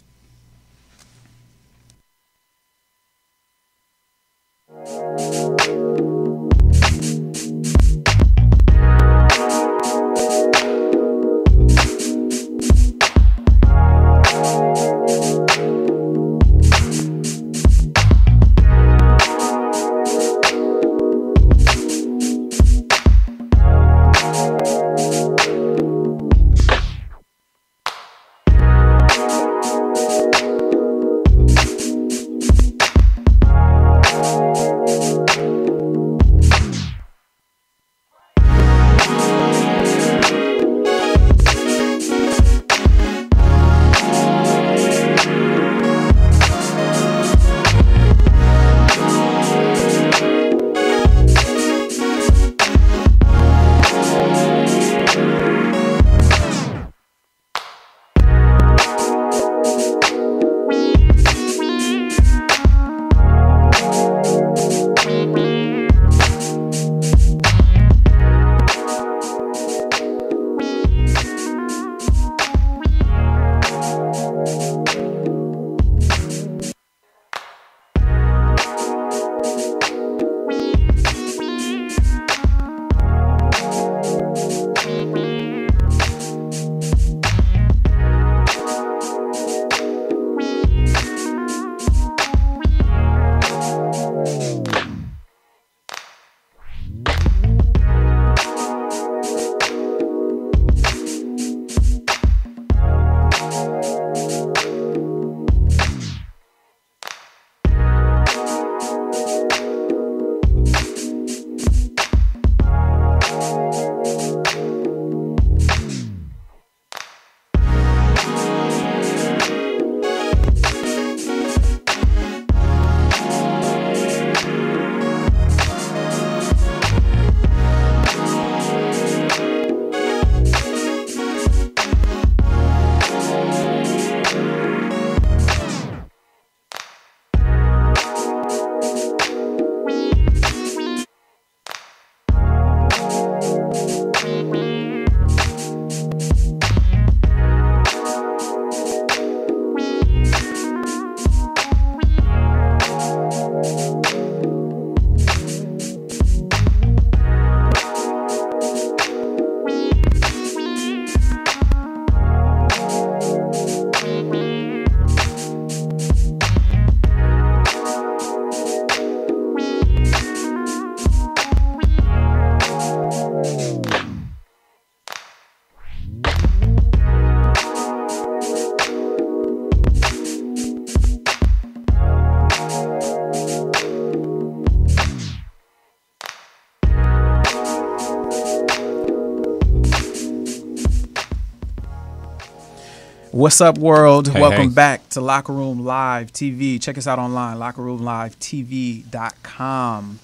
What's up, world?
Hey,
Welcome
hey.
back to Locker Room Live TV. Check us out online, lockerroomlivetv.com.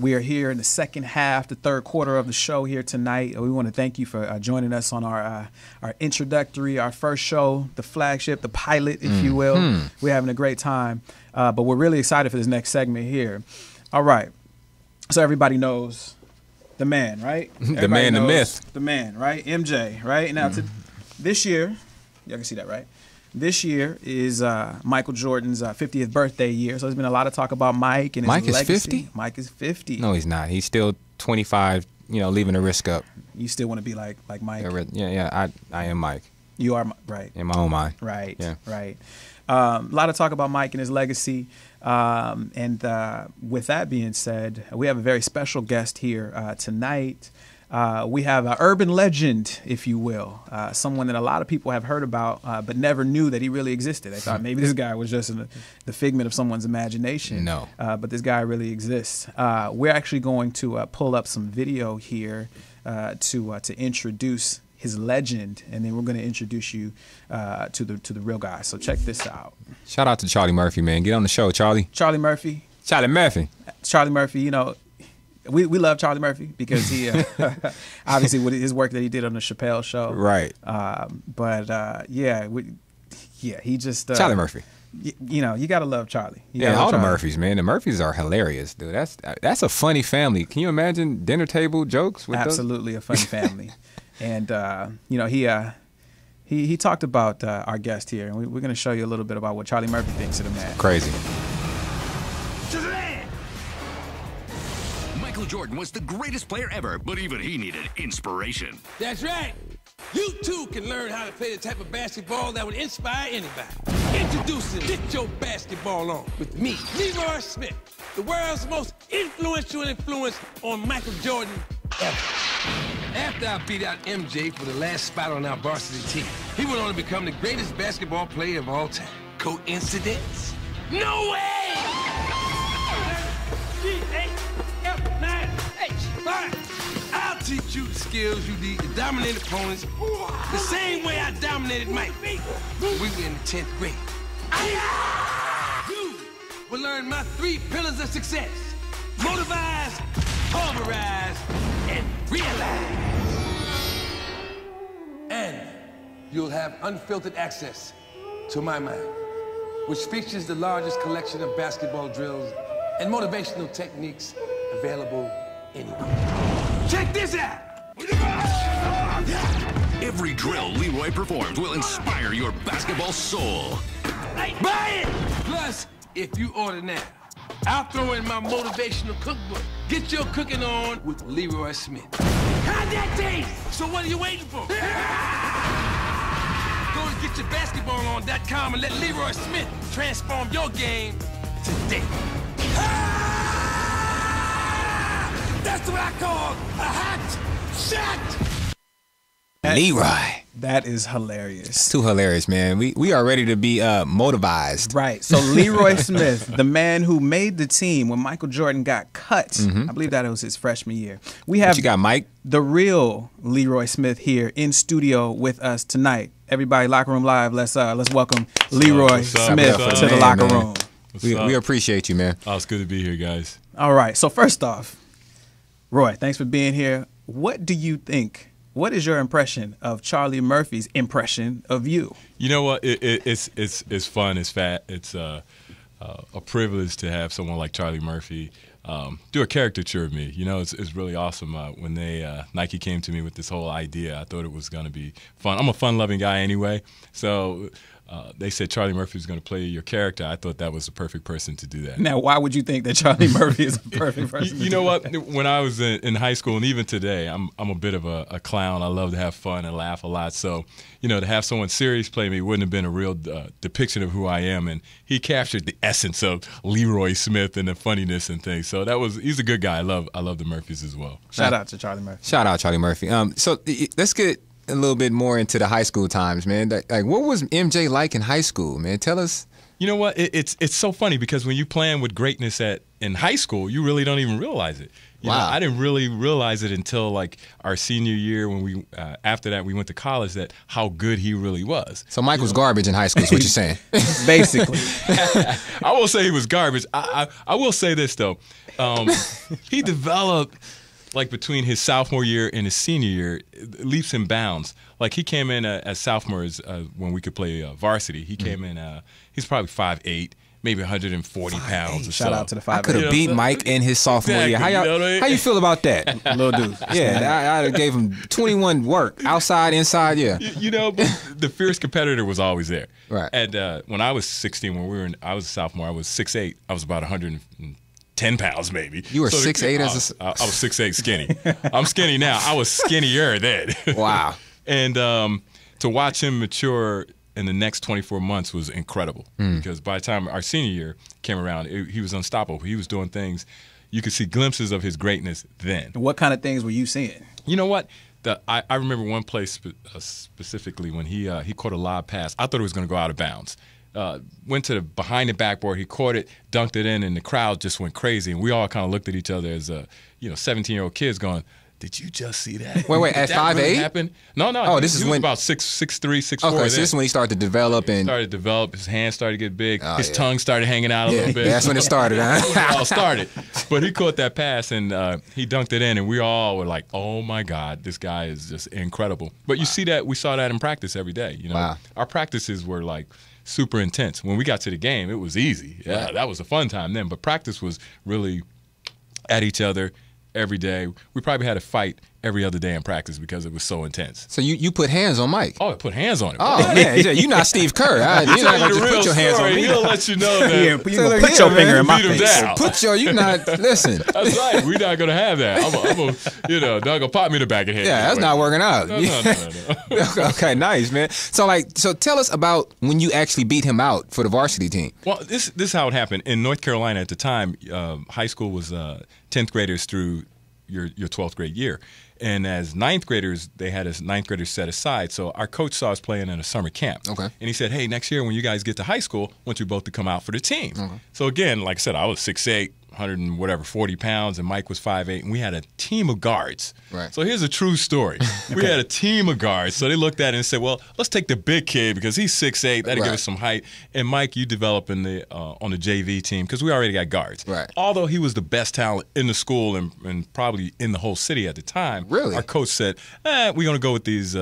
We are here in the second half, the third quarter of the show here tonight. We want to thank you for joining us on our introductory, our first show, the flagship, the pilot, if you will. We're having a great time, but we're really excited for this next segment here. All right. So everybody knows the man, right?
The man, the myth.
The man, right? MJ, right? Now, this year, y'all can see that, right? This year is Michael Jordan's 50th birthday year, so there's been a lot of talk about Mike and his
Mike
legacy.
is 50?
Mike is 50.
No, he's not. He's still 25, leaving the risk up.
You still want to be like Mike?
Yeah, I am Mike.
You are, right.
In my own mind.
Right,
Yeah.
right. A lot of talk about Mike and his legacy. And with that being said, we have a very special guest here tonight. We have an urban legend, if you will, someone that a lot of people have heard about, but never knew that he really existed. They thought maybe this guy was just the figment of someone's imagination.
No.
But this guy really exists. We're actually going to pull up some video here to introduce his legend, and then we're going to introduce you to the real guy. So check this out.
Shout out to Charlie Murphy, man. Get on the show, Charlie.
Charlie Murphy.
Charlie Murphy.
Charlie Murphy, you know, we love Charlie Murphy because he obviously with his work that he did on the Chappelle Show,
Right.
He just
Charlie Murphy.
You know, you gotta love Charlie.
All the Murphys, man. The Murphys are hilarious, dude. That's a funny family. Can you imagine dinner table jokes with
Absolutely a funny family. And you know, he talked about our guest here, and we're gonna show you a little bit about what Charlie Murphy thinks of the man.
Crazy.
Michael Jordan was the greatest player ever, but even he needed inspiration.
That's right. You too can learn how to play the type of basketball that would inspire anybody. Introducing Get Your Basketball On with me, Leroy Smith, the world's most influential influence on Michael Jordan ever. After I beat out MJ for the last spot on our varsity team, he went on to become the greatest basketball player of all time. Coincidence? No way! I'll teach you the skills you need to dominate opponents the same way I dominated Mike. We were in the 10th grade. You will learn my 3 pillars of success. Motivize, pulverize, and realize. And you'll have unfiltered access to my mind, which features the largest collection of basketball drills and motivational techniques available anywhere. Check this out!
Every drill Leroy performs will inspire your basketball soul.
Buy it! Plus, if you order now, I'll throw in my motivational cookbook. Get your cooking on with Leroy Smith. How'd that taste? So what are you waiting for? Go to getyourbasketballon.com and let Leroy Smith transform your game today. That's what I call a hot shot!
Leroy.
That is hilarious.
Too hilarious, man. We are ready to be motivized.
Right. So Leroy Smith, the man who made the team when Michael Jordan got cut. I believe that was his freshman year. We have
What you got, Mike?
the real Leroy Smith here in studio with us tonight. Everybody, Locker Room Live. Let's welcome Leroy
What's up?
Smith
What's up,
to the
man,
locker
man.
room.
We appreciate you, man.
Oh, it's good to be here, guys.
All right. So first off, Roy, thanks for being here. What do you think? What is your impression of Charlie Murphy's impression of you?
You know what? It's fun. It's fat. It's a privilege to have someone like Charlie Murphy do a caricature of me. You know, it's really awesome. When Nike came to me with this whole idea, I thought it was going to be fun. I'm a fun-loving guy anyway, so they said Charlie Murphy was going to play your character. I thought that was the perfect person to do that.
Now, why would you think that Charlie Murphy is the perfect person?
You know what? When I was in high school, and even today, I'm a bit of a clown. I love to have fun and laugh a lot. So, you know, to have someone serious play me wouldn't have been a real depiction of who I am. And he captured the essence of Leroy Smith and the funniness and things. So he's a good guy. I love the Murphys as well.
Shout out to Charlie Murphy.
Shout out Charlie Murphy. So let's get a little bit more into the high school times, man. Like, what was MJ like in high school, man? Tell us.
You know what? It's so funny because when you playing with greatness in high school, you really don't even realize it. You know, I didn't really realize it until like our senior year when we after that we went to college that how good he really was.
So Mike was garbage in high school, is what you're saying.
Basically.
I won't say he was garbage. I will say this though. He developed like between his sophomore year and his senior year, leaps and bounds. Like he came in as sophomores when we could play varsity. He came in, he's probably 5'8", maybe 140 pounds or so.
Shout out to the 5'8".
I could have beat Mike in his sophomore year.
Exactly,
How,
you know what I mean?
how you feel about that?
Little dude.
Yeah, I gave him 21 work, outside, inside, yeah.
You know, but the fierce competitor was always there.
Right.
And when I was 16, I was a sophomore, I was 6'8". I was about 110 pounds maybe.
You were 6'8" as
I was 6'8", skinny. I'm skinny now. I was skinnier then.
Wow.
And to watch him mature in the next 24 months was incredible because by the time our senior year came around, he was unstoppable. He was doing things. you could see glimpses of his greatness then.
What kind of things were you seeing?
You know what? I remember one play specifically when he caught a lob pass. I thought it was going to go out of bounds. Went to the behind the backboard. He caught it, dunked it in, and the crowd just went crazy. And we all kind of looked at each other as 17-year-old kids going, "Did you just see that?
Wait, at 5'8"?
Really happen?" No.
Oh, this is when
about 6'3", 6'4".
Okay, so this is when he started to develop and
started to develop. His hands started to get big. His tongue started hanging out a little bit.
That's when it started. Huh?
It all started. But he caught that pass and he dunked it in, and we all were like, "Oh my God, this guy is just incredible." But you see that we saw that in practice every day. Our practices were like super intense. When we got to the game, it was easy. Yeah, that was a fun time then. But practice was really at each other every day. We probably had a fight every other day in practice because it was so intense.
So you put hands on Mike?
Oh, I put hands on him.
Oh, man. You're not Steve Kerr. You're not going to just put your hands on me.
He'll let you know that.
Put your finger in my face.
Listen.
That's right. We're not going to have that. I'm going to pop me in the back of the head.
Yeah, that's not working out.
No.
Okay, nice, man. So tell us about when you actually beat him out for the varsity team.
Well, this is how it happened. In North Carolina at the time, high school was 10th graders through your 12th grade year. And as 9th graders, they had us 9th graders set aside. So our coach saw us playing in a summer camp.
Okay.
And he said, "Hey, next year when you guys get to high school, I want you both to come out for the team."
Okay.
So again, like I said, I was 6'8", 40 pounds, and Mike was 5'8", and we had a team of guards.
Right.
So here's a true story. We had a team of guards. So they looked at it and said, "Well, let's take the big kid because he's 6'8". That'll give us some height. And Mike, you develop in the on the JV team because we already got guards.
Right.
Although he was the best talent in the school and probably in the whole city at the time.
Really?
Our coach said, we're going to go with these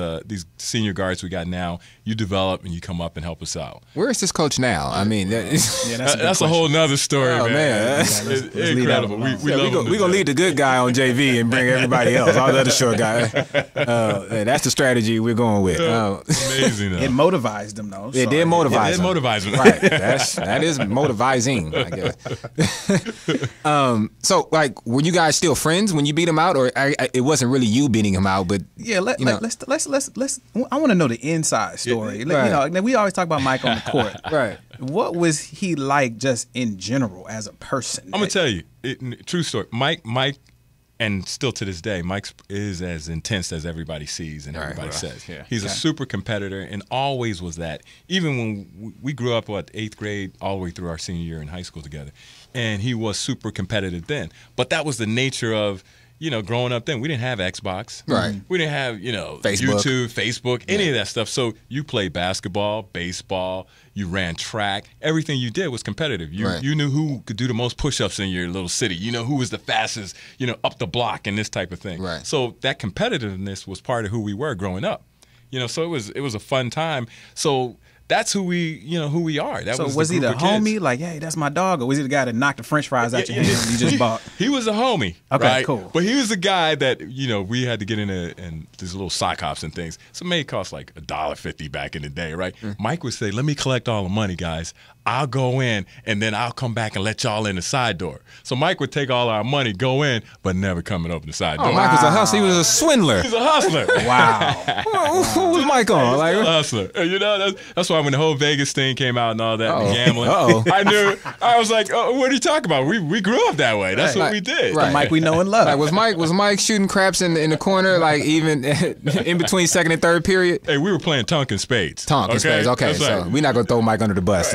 senior guards we got now. You develop and you come up and help us out."
Where is this coach now? I mean,
that's a whole nother story,
man.
It's incredible. We're
going to leave the good guy on JV and bring everybody else, all the other short guys. That's the strategy we're going with.
Amazing.
It motivated them, though.
It did motivate
them.
Right. That is motivizing, I guess. So, like, were you guys still friends when you beat him out, or it wasn't really you beating him out? But
yeah, let's. I want to know the inside story.
Right.
We always talk about Mike on the court.
Right.
What was he like, just in general, as a person?
I'm gonna tell you, true story. Mike, and still to this day, Mike is as intense as everybody sees and everybody says.
Yeah.
He's a super competitor and always was that. Even when we grew up, 8th grade, all the way through our senior year in high school together, and he was super competitive then. But that was the nature of, growing up then. We didn't have Xbox.
Right.
We didn't have, YouTube, Facebook, any of that stuff. So you played basketball, baseball, you ran track. Everything you did was competitive. You knew who could do the most push-ups in your little city. You know who was the fastest, up the block and this type of thing.
Right.
So that competitiveness was part of who we were growing up. So it was a fun time. So that's who we are. That
was he the homie? Like, hey, that's my dog, or was he the guy that knocked the French fries out your hand and you just bought?
He was a homie.
Okay,
right?
cool.
But he was the guy that we had to get in these little sock hops and things. So it may cost like $1.50 back in the day, right? Mike would say, "Let me collect all the money, guys. I'll go in, and then I'll come back and let y'all in the side door." So Mike would take all our money, go in, but never come and open the side door.
Mike was a hustler. He was a swindler.
He's a hustler.
Wow.
Who was Mike on?
Like, a hustler. That's why when the whole Vegas thing came out and all that, and gambling, I knew. I was like, what are you talking about? We grew up that way. That's what we did.
Right. The Mike we know and love.
Like, was Mike shooting craps in the corner, like even in between second and third period?
Hey, we were playing Tonk and Spades.
Spades. Okay, so we're not gonna throw Mike under the bus.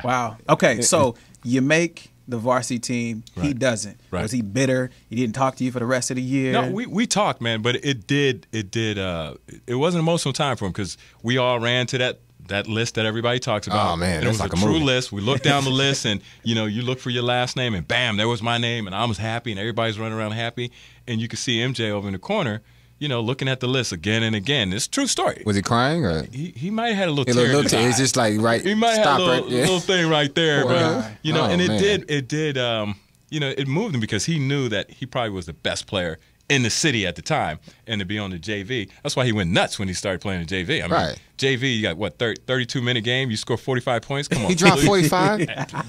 Wow. Okay, so you make the varsity team.
Right.
He doesn't.
Right.
Was he bitter? He didn't talk to you for the rest of the year?
No, we talked, man, but it was an emotional time for him because we all ran to that list that everybody talks about.
Oh, man,
and it was
like
a true list. We looked down the list, and you look for your last name, and bam, there was my name, and I was happy, and everybody's running around happy, and you could see MJ over in the corner, looking at the list again and again. It's a true story.
Was he crying, or
he might have had a little tear in his eye.
It's just like
He might have
stop
a little thing right there,
Poor
but
guy.
and it did it moved him because he knew that he probably was the best player in the city at the time, and to be on the JV. That's why he went nuts when he started playing the JV. I mean,
Right.
JV, you got what, 32-minute game? You score 45 points? Come on.
He dropped 45?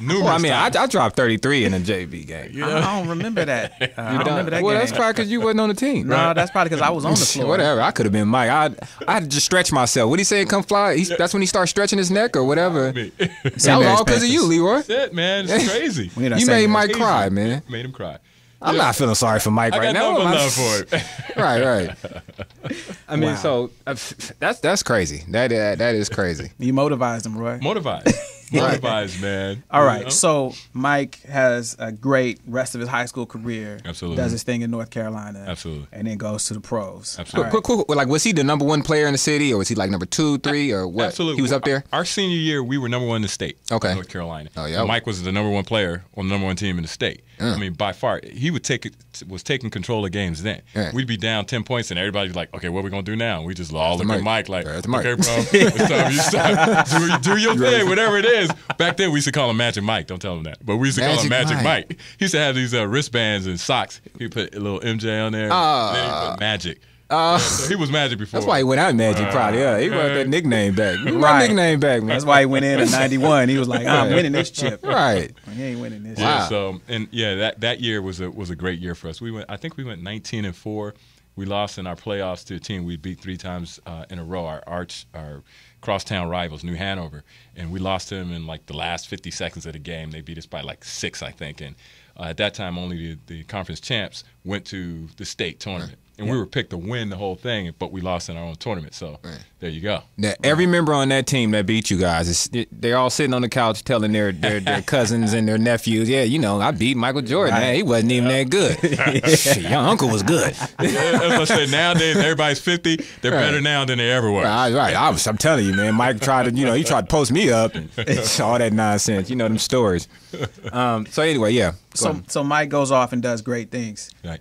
Numerous
Well, I mean, I
times.
dropped 33 in a JV game.
I don't remember that. I don't remember that
Well,
game.
that's probably because you wasn't on the team.
No, that's probably because I was on the floor.
Whatever. I could have been Mike. I had to just stretch myself. What did he say? Come fly. That's when he started stretching his neck or whatever.
Me.
That was all because of you, Leroy.
That's it, man. It's crazy.
We're not
You
saying
made
that.
Mike cry, man.
Made him cry.
I'm not feeling sorry for Mike
I
right
got
now.
nothing but
I'm-
love for it.
Right. I mean,
Wow.
so that's crazy. That is crazy.
You motivized him, Roy.
Motivized, man.
All
You
right.
know?
So Mike has a great rest of his high school career.
Absolutely.
Does his thing in North Carolina.
Absolutely.
And then goes to the pros.
Absolutely.
All right.
Cool. Like, was he the number one player in the city, or was he like number 2, 3, or what?
Absolutely.
He was up there.
Our senior year, we were number one in the state.
Okay.
North Carolina.
Oh, yeah.
Mike was the number one player on the number one team in the state. I mean, by far, he was taking control of games then.
Yeah.
We'd be down 10 points, and everybody'd be like, "Okay, what are we gonna do now?" And we just all look
Mike.
at Mike like,
That's Mike.
"Okay, bro, it's time you start. Do your thing, whatever it is." Back then, we used to call him Magic Mike. Don't tell him that, but we used to call him
Magic
Magic
Mike.
Mike. He used to have these wristbands and socks. He put a little MJ on there. And then he put Magic. So he was Magic before.
That's why he went out in Magic, probably. Yeah, he brought that nickname back. He brought
Right.
that nickname back, man.
That's why he went in 91. He was like, I'm winning this chip.
Right.
He ain't winning this.
Yeah,
Wow.
so and yeah, that year was a great year for us. I think we went 19-4. We lost in our playoffs to a team we beat 3 times in a row. Our crosstown rivals, New Hanover, and we lost to them in like the last 50 seconds of the game. They beat us by like 6, I think. And at that time, only the conference champs went to the state tournament. And we were picked to win the whole thing, but we lost in our own tournament. So there you go.
Now, every member on that team that beat you guys, they're all sitting on the couch telling their cousins and their nephews, yeah, you know, I beat Michael Jordan. Man, he wasn't even that good. Shit, your uncle was good.
Yeah, that's what I said. Nowadays, everybody's 50. They're better now than they ever were.
Right. I'm telling you, man. Mike tried to, he tried to post me up and all that nonsense. You know them stories. So anyway, yeah.
So Mike goes off and does great things.
Right.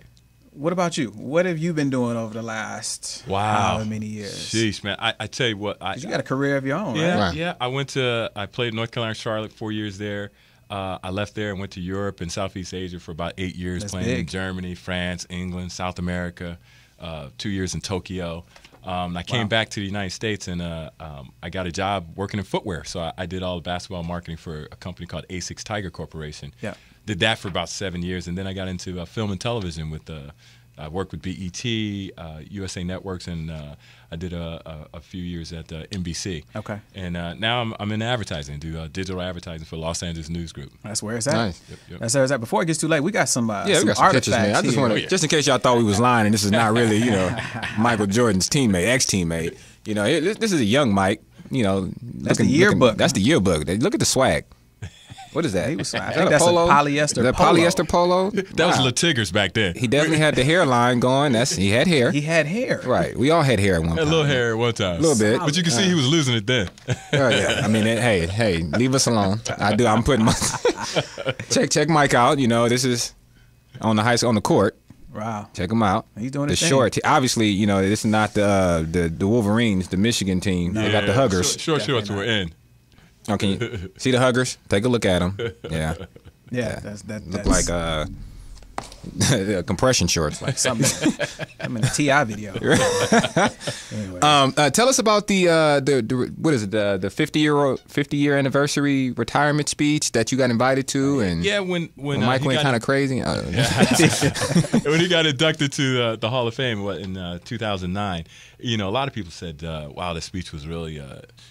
What about you? What have you been doing over the last however many years?
Sheesh, man. I tell you what.
You got a career of your own,
Yeah,
right?
Right.
yeah. I played North Carolina, Charlotte, 4 years there. I left there and went to Europe and Southeast Asia for about 8 years,
That's
playing in
big.
Germany, France, England, South America, 2 years in Tokyo. I came back to the United States and I got a job working in footwear. So I did all the basketball marketing for a company called A6 Tiger Corporation.
Yeah.
Did that for about 7 years, and then I got into film and television with I worked with BET, USA Networks, and I did a few years at NBC.
Okay.
And now I'm in advertising, do digital advertising for Los Angeles News Group.
That's where it's at.
Nice.
Yep.
That's where it's at. Before it gets too late, we got some
Yeah, we got some
artifacts
pictures, man. I just
here.
want to, just in case y'all thought we was lying and this is not really, Michael Jordan's teammate, ex-teammate. This is a young Mike.
That's the yearbook.
That's the yearbook. Look at the swag. What is that?
I
Is
think
that
that's a
polo?
polyester
Is that
polo.
polyester polo?
That was La Tigers back then.
He definitely had the hairline going. He had hair.
He had hair.
Right. We all had hair at one
Had
time.
a little hair at one time.
A little bit.
But you can see he was losing it then.
Yeah. I mean, hey, leave us alone. I'm putting my check Mike out. This is on the court.
Wow.
Check him out.
He's doing
the
his thing.
short. Obviously, this is not the Wolverines, the Michigan team. They got the huggers.
Short shorts were in.
Oh, can you see the huggers? Take a look at them. Yeah.
Yeah.
Look like compression shorts.
like something. I'm in a T.I. video. Anyway.
Tell us about the what is it, the 50-year anniversary retirement speech that you got invited to, and
Yeah, when
Mike went kind of crazy.
when he got inducted to the Hall of Fame in 2009, a lot of people said, "Wow, this speech was really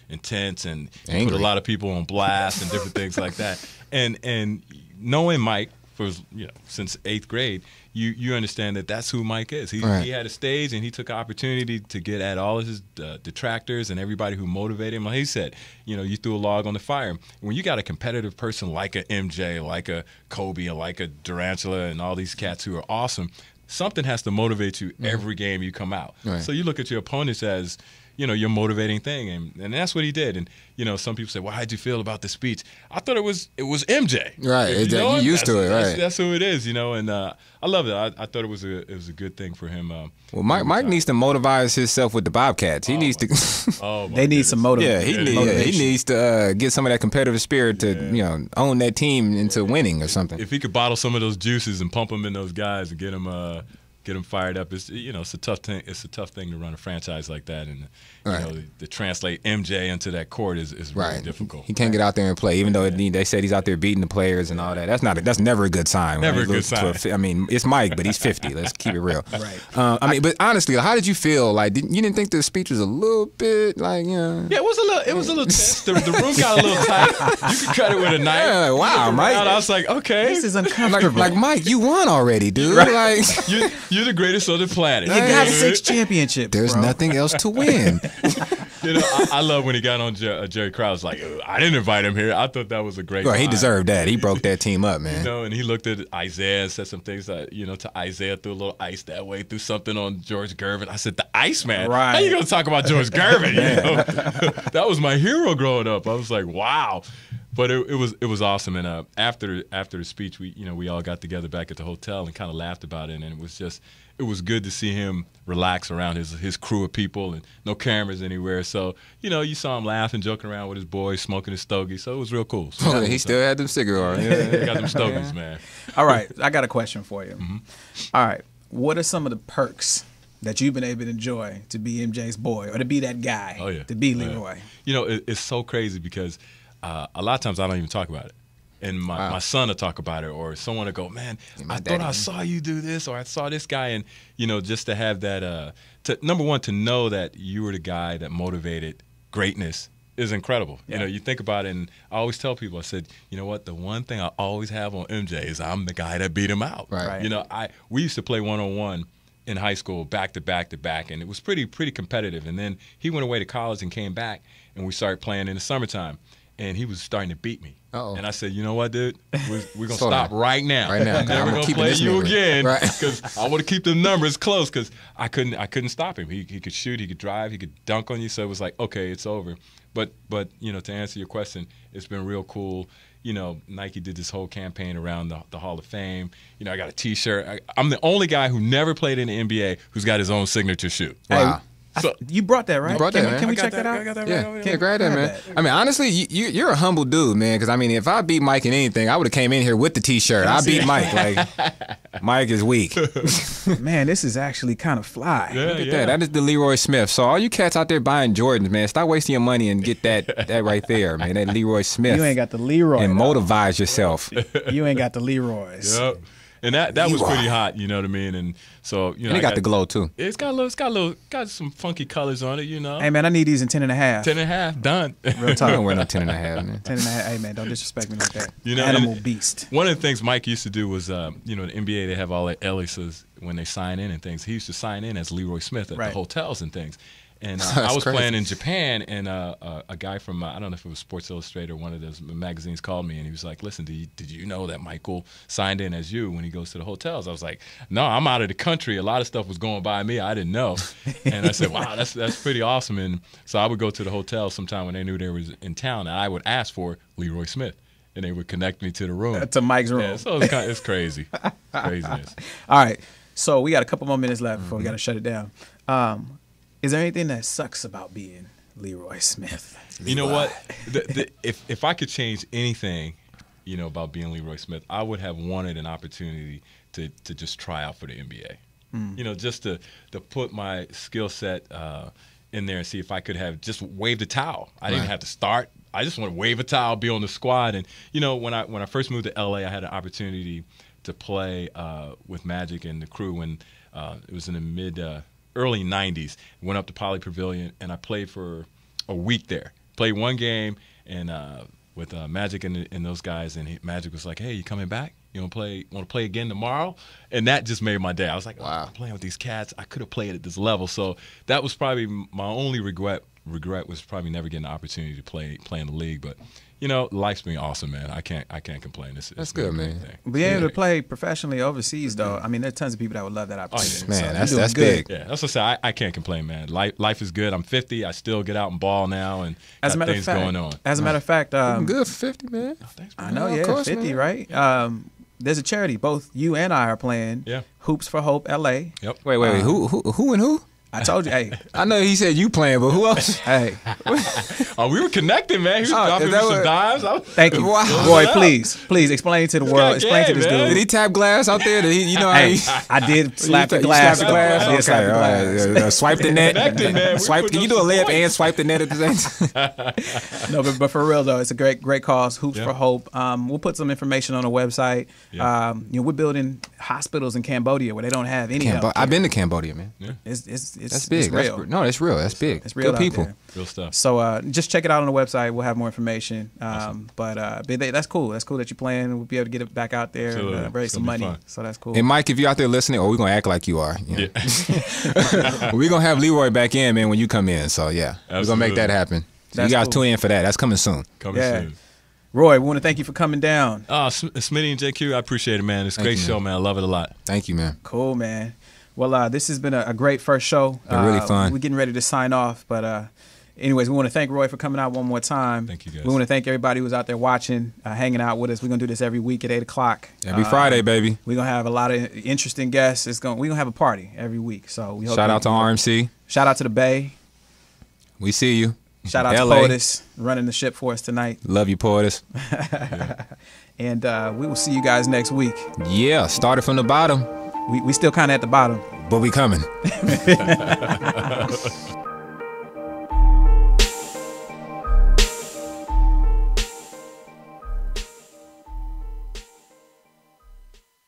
intense and
Angry.
put a lot of people on blast and different things like that." And knowing Mike for since 8th grade, you understand that that's who Mike is. He had a stage and he took an opportunity to get at all of his detractors and everybody who motivated him. Like he said, you threw a log on the fire. When you got a competitive person like a MJ, like a Kobe, like a Durantula, and all these cats who are awesome, something has to motivate you every game you come out.
Right.
So you look at your opponents as your motivating thing, and that's what he did. And some people say, "Well, how'd you feel about the speech?" I thought it was MJ.
Right, you used to it, right?
That's who it is, and I love it. I thought it was a good thing for him.
Well, Mike needs to motivate himself with the Bobcats. He needs to.
They need some motivation.
He needs to get some of that competitive spirit to own that team into winning or something.
If he could bottle some of those juices and pump them in those guys and get them get them fired up. It's it's a tough thing. It's a tough thing to run a franchise like that, and to translate MJ into that court is really difficult.
He can't get out there and play, even though they said he's out there beating the players and all that. That's never a good sign.
Never a good sign.
I mean, it's Mike, but he's 50. Let's keep it real. Right. But honestly, how did you feel? Like, you didn't think the speech was a little bit like,
Yeah, it was a little tense. The room got a little tight. You could cut it with a knife.
Yeah, wow, Mike.
I was like, okay,
this is uncomfortable.
Like Mike, you won already, dude.
Right.
Like,
you're the greatest on the planet.
You got 6 championships.
There's nothing else to win.
I love when he got on Jerry Krause. Like, I didn't invite him here. I thought that was a great.
Well, he
line.
deserved that. He broke that team up, man.
And he looked at Isaiah and said some things that, to Isaiah, threw a little ice that way, threw something on George Gervin. I said, the Iceman?
Right.
How you going to talk about George Gervin? That was my hero growing up. I was like, wow. But it was awesome. And after the speech, we all got together back at the hotel and kind of laughed about it. And it was good to see him relax around his crew of people and no cameras anywhere. So, you saw him laughing, joking around with his boys, smoking his stogie. So it was real cool. So
he still had them cigars.
Yeah, he got them stogies, man.
All right, I got a question for you.
Mm-hmm.
All right, what are some of the perks that you've been able to enjoy to be MJ's boy or to be that guy, to be Leroy?
It's so crazy because a lot of times I don't even talk about it. And my son will talk about it, or someone will go, man, I thought I saw you do this, or I saw this guy. And, just to have that, number one, to know that you were the guy that motivated greatness is incredible.
Yeah.
You think about it, and I always tell people, I said, you know what, the one thing I always have on MJ is I'm the guy that beat him out.
Right.
We used to play one-on-one in high school, back to back to back, and it was pretty competitive. And then he went away to college and came back, and we started playing in the summertime. And he was starting to beat me.
Uh-oh.
And I said, you know what, dude? We're going to stop right now.
Right now.
I'm never going to play you again because I want to keep the numbers close because I couldn't stop him. He could shoot, he could drive, he could dunk on you. So it was like, okay, it's over. But to answer your question, it's been real cool. Nike did this whole campaign around the Hall of Fame. I got a T-shirt. I'm the only guy who never played in the NBA who's got his own signature shoe.
Wow.
So, you brought that, right? Can we check that out?
I got that
Yeah,
right over
can't
there.
grab that, man. I mean, honestly, you're a humble dude, man. Because I mean, if I beat Mike in anything, I would have came in here with the T-shirt. I beat Mike. Like, Mike is weak.
Man, this is actually kind of fly.
Yeah,
Look at that. That is the Leroy Smith. So all you cats out there buying Jordans, man, stop wasting your money and get that right there, man. That Leroy Smith.
You ain't got the Leroy.
And motivize yourself.
You ain't got the Leroys.
Yep. And that was pretty hot, you know what I mean? And so,
And it got the glow too.
It's got some funky colors on it,
Hey man, I need these in 10.5.
10.5, done.
Real
I
talk.
don't wear no 10.5, man.
10.5. Hey man, don't disrespect me like that.
You
Animal beast.
One of the things Mike used to do was, the NBA, they have all the aliases when they sign in and things. He used to sign in as Leroy Smith at the hotels and things. And I was playing in Japan, and a guy from, I don't know if it was Sports Illustrated or one of those magazines called me, and he was like, listen, did you know that Michael signed in as you when he goes to the hotels? I was like, no, I'm out of the country. A lot of stuff was going by me. I didn't know. And I said, wow, that's pretty awesome. And so I would go to the hotel sometime when they knew they was in town, and I would ask for Leroy Smith, and they would connect me to the room.
To Mike's room.
Yeah, so it's crazy. Craziness.
All right. So we got a couple more minutes left before we got to shut it down. Is there anything that sucks about being Leroy Smith?
You know what? If I could change anything, about being Leroy Smith, I would have wanted an opportunity to just try out for the NBA. Just to put my skill set in there and see if I could have just waved a towel. I didn't have to start. I just want to wave a towel, be on the squad. And when I first moved to LA, I had an opportunity to play with Magic and the crew when it was in the early 90s. Went up to Poly Pavilion, and I played for a week there. Played one game and with Magic and those guys, and Magic was like, hey, you coming back? You want to play again tomorrow? And that just made my day. I was like, wow, I'm playing with these cats. I could have played at this level. So that was probably my only regret was probably never getting the opportunity to play in the league. But life's been awesome, man. I can't complain.
That's good, man.
Being able to play professionally overseas, though, I mean, there's tons of people that would love that opportunity.
Man,
so
that's
good.
big.
Yeah, that's what I say. I can't complain, man. Life is good. I'm 50. I still get out and ball now, and
As a
got
matter
things
of fact,
going on.
As a matter of fact,
I'm good for 50, man.
Thanks,
I know,
of course,
50,
man.
right? There's a charity both you and I are playing.
Yeah.
Hoops for Hope, LA.
Yep.
Wait. Who and who?
I told you, hey.
I know he said you playing, but who else?
Hey.
Oh, we were connected, man. He was dropping me some dimes.
Thank you.
Wow.
Roy, please explain to the world. Explain to this
man.
dude.
Did he tap glass out there? Did he,
Hey, I did slap the
You
glass.
slapped the glass?
I did slap the glass.
All right. Swipe the net.
Connected, man. We
Swipe.
put
Can you
those
do a layup
points.
and swipe the net at the same time?
No, but for real though, it's a great cause. Hoops
Yeah.
for Hope. We'll put some information on the website.
Yeah.
We're building hospitals in Cambodia where they don't have any help.
I've been to Cambodia, man.
It's
That's big.
It's real.
That's real. That's big.
It's real
Good
out
people.
there.
Real stuff.
So just check it out on the website. We'll have more information. But that's cool. That's cool that you're playing. We'll be able to get it back out there
Absolutely.
and raise
It's
some
gonna be
money.
fun.
So that's cool.
And Mike, if you're out there listening, we're gonna act like you are. You know?
Yeah.
We're gonna have Leroy back in, man, when you come in. So yeah, we're gonna make
Absolutely.
that happen. So
That's
you guys
cool.
tune in for that. That's coming soon.
Coming
Yeah.
soon.
Roy, we want to thank you for coming down.
Smitty and JQ, I appreciate it, man. It's a great
you,
show, man. I love it a lot.
Thank you, man.
Cool, man. Well, this has been a great first show.
Been really fun.
We're getting ready to sign off, but anyways, we want to thank Roy for coming out one more time.
Thank you, guys.
We want to thank everybody who's out there watching, hanging out with us. We're gonna do this every week at 8 o'clock.
Every Friday, baby.
We're gonna have a lot of interesting guests. We're gonna have a party every week. So we hope
Shout out to RMC.
Shout out to the Bay.
We see you.
Shout out
LA.
to POTUS running the ship for us tonight.
Love you, POTUS.
And we will see you guys next week.
Yeah, started from the bottom,
We still kind of at the bottom.
but we coming.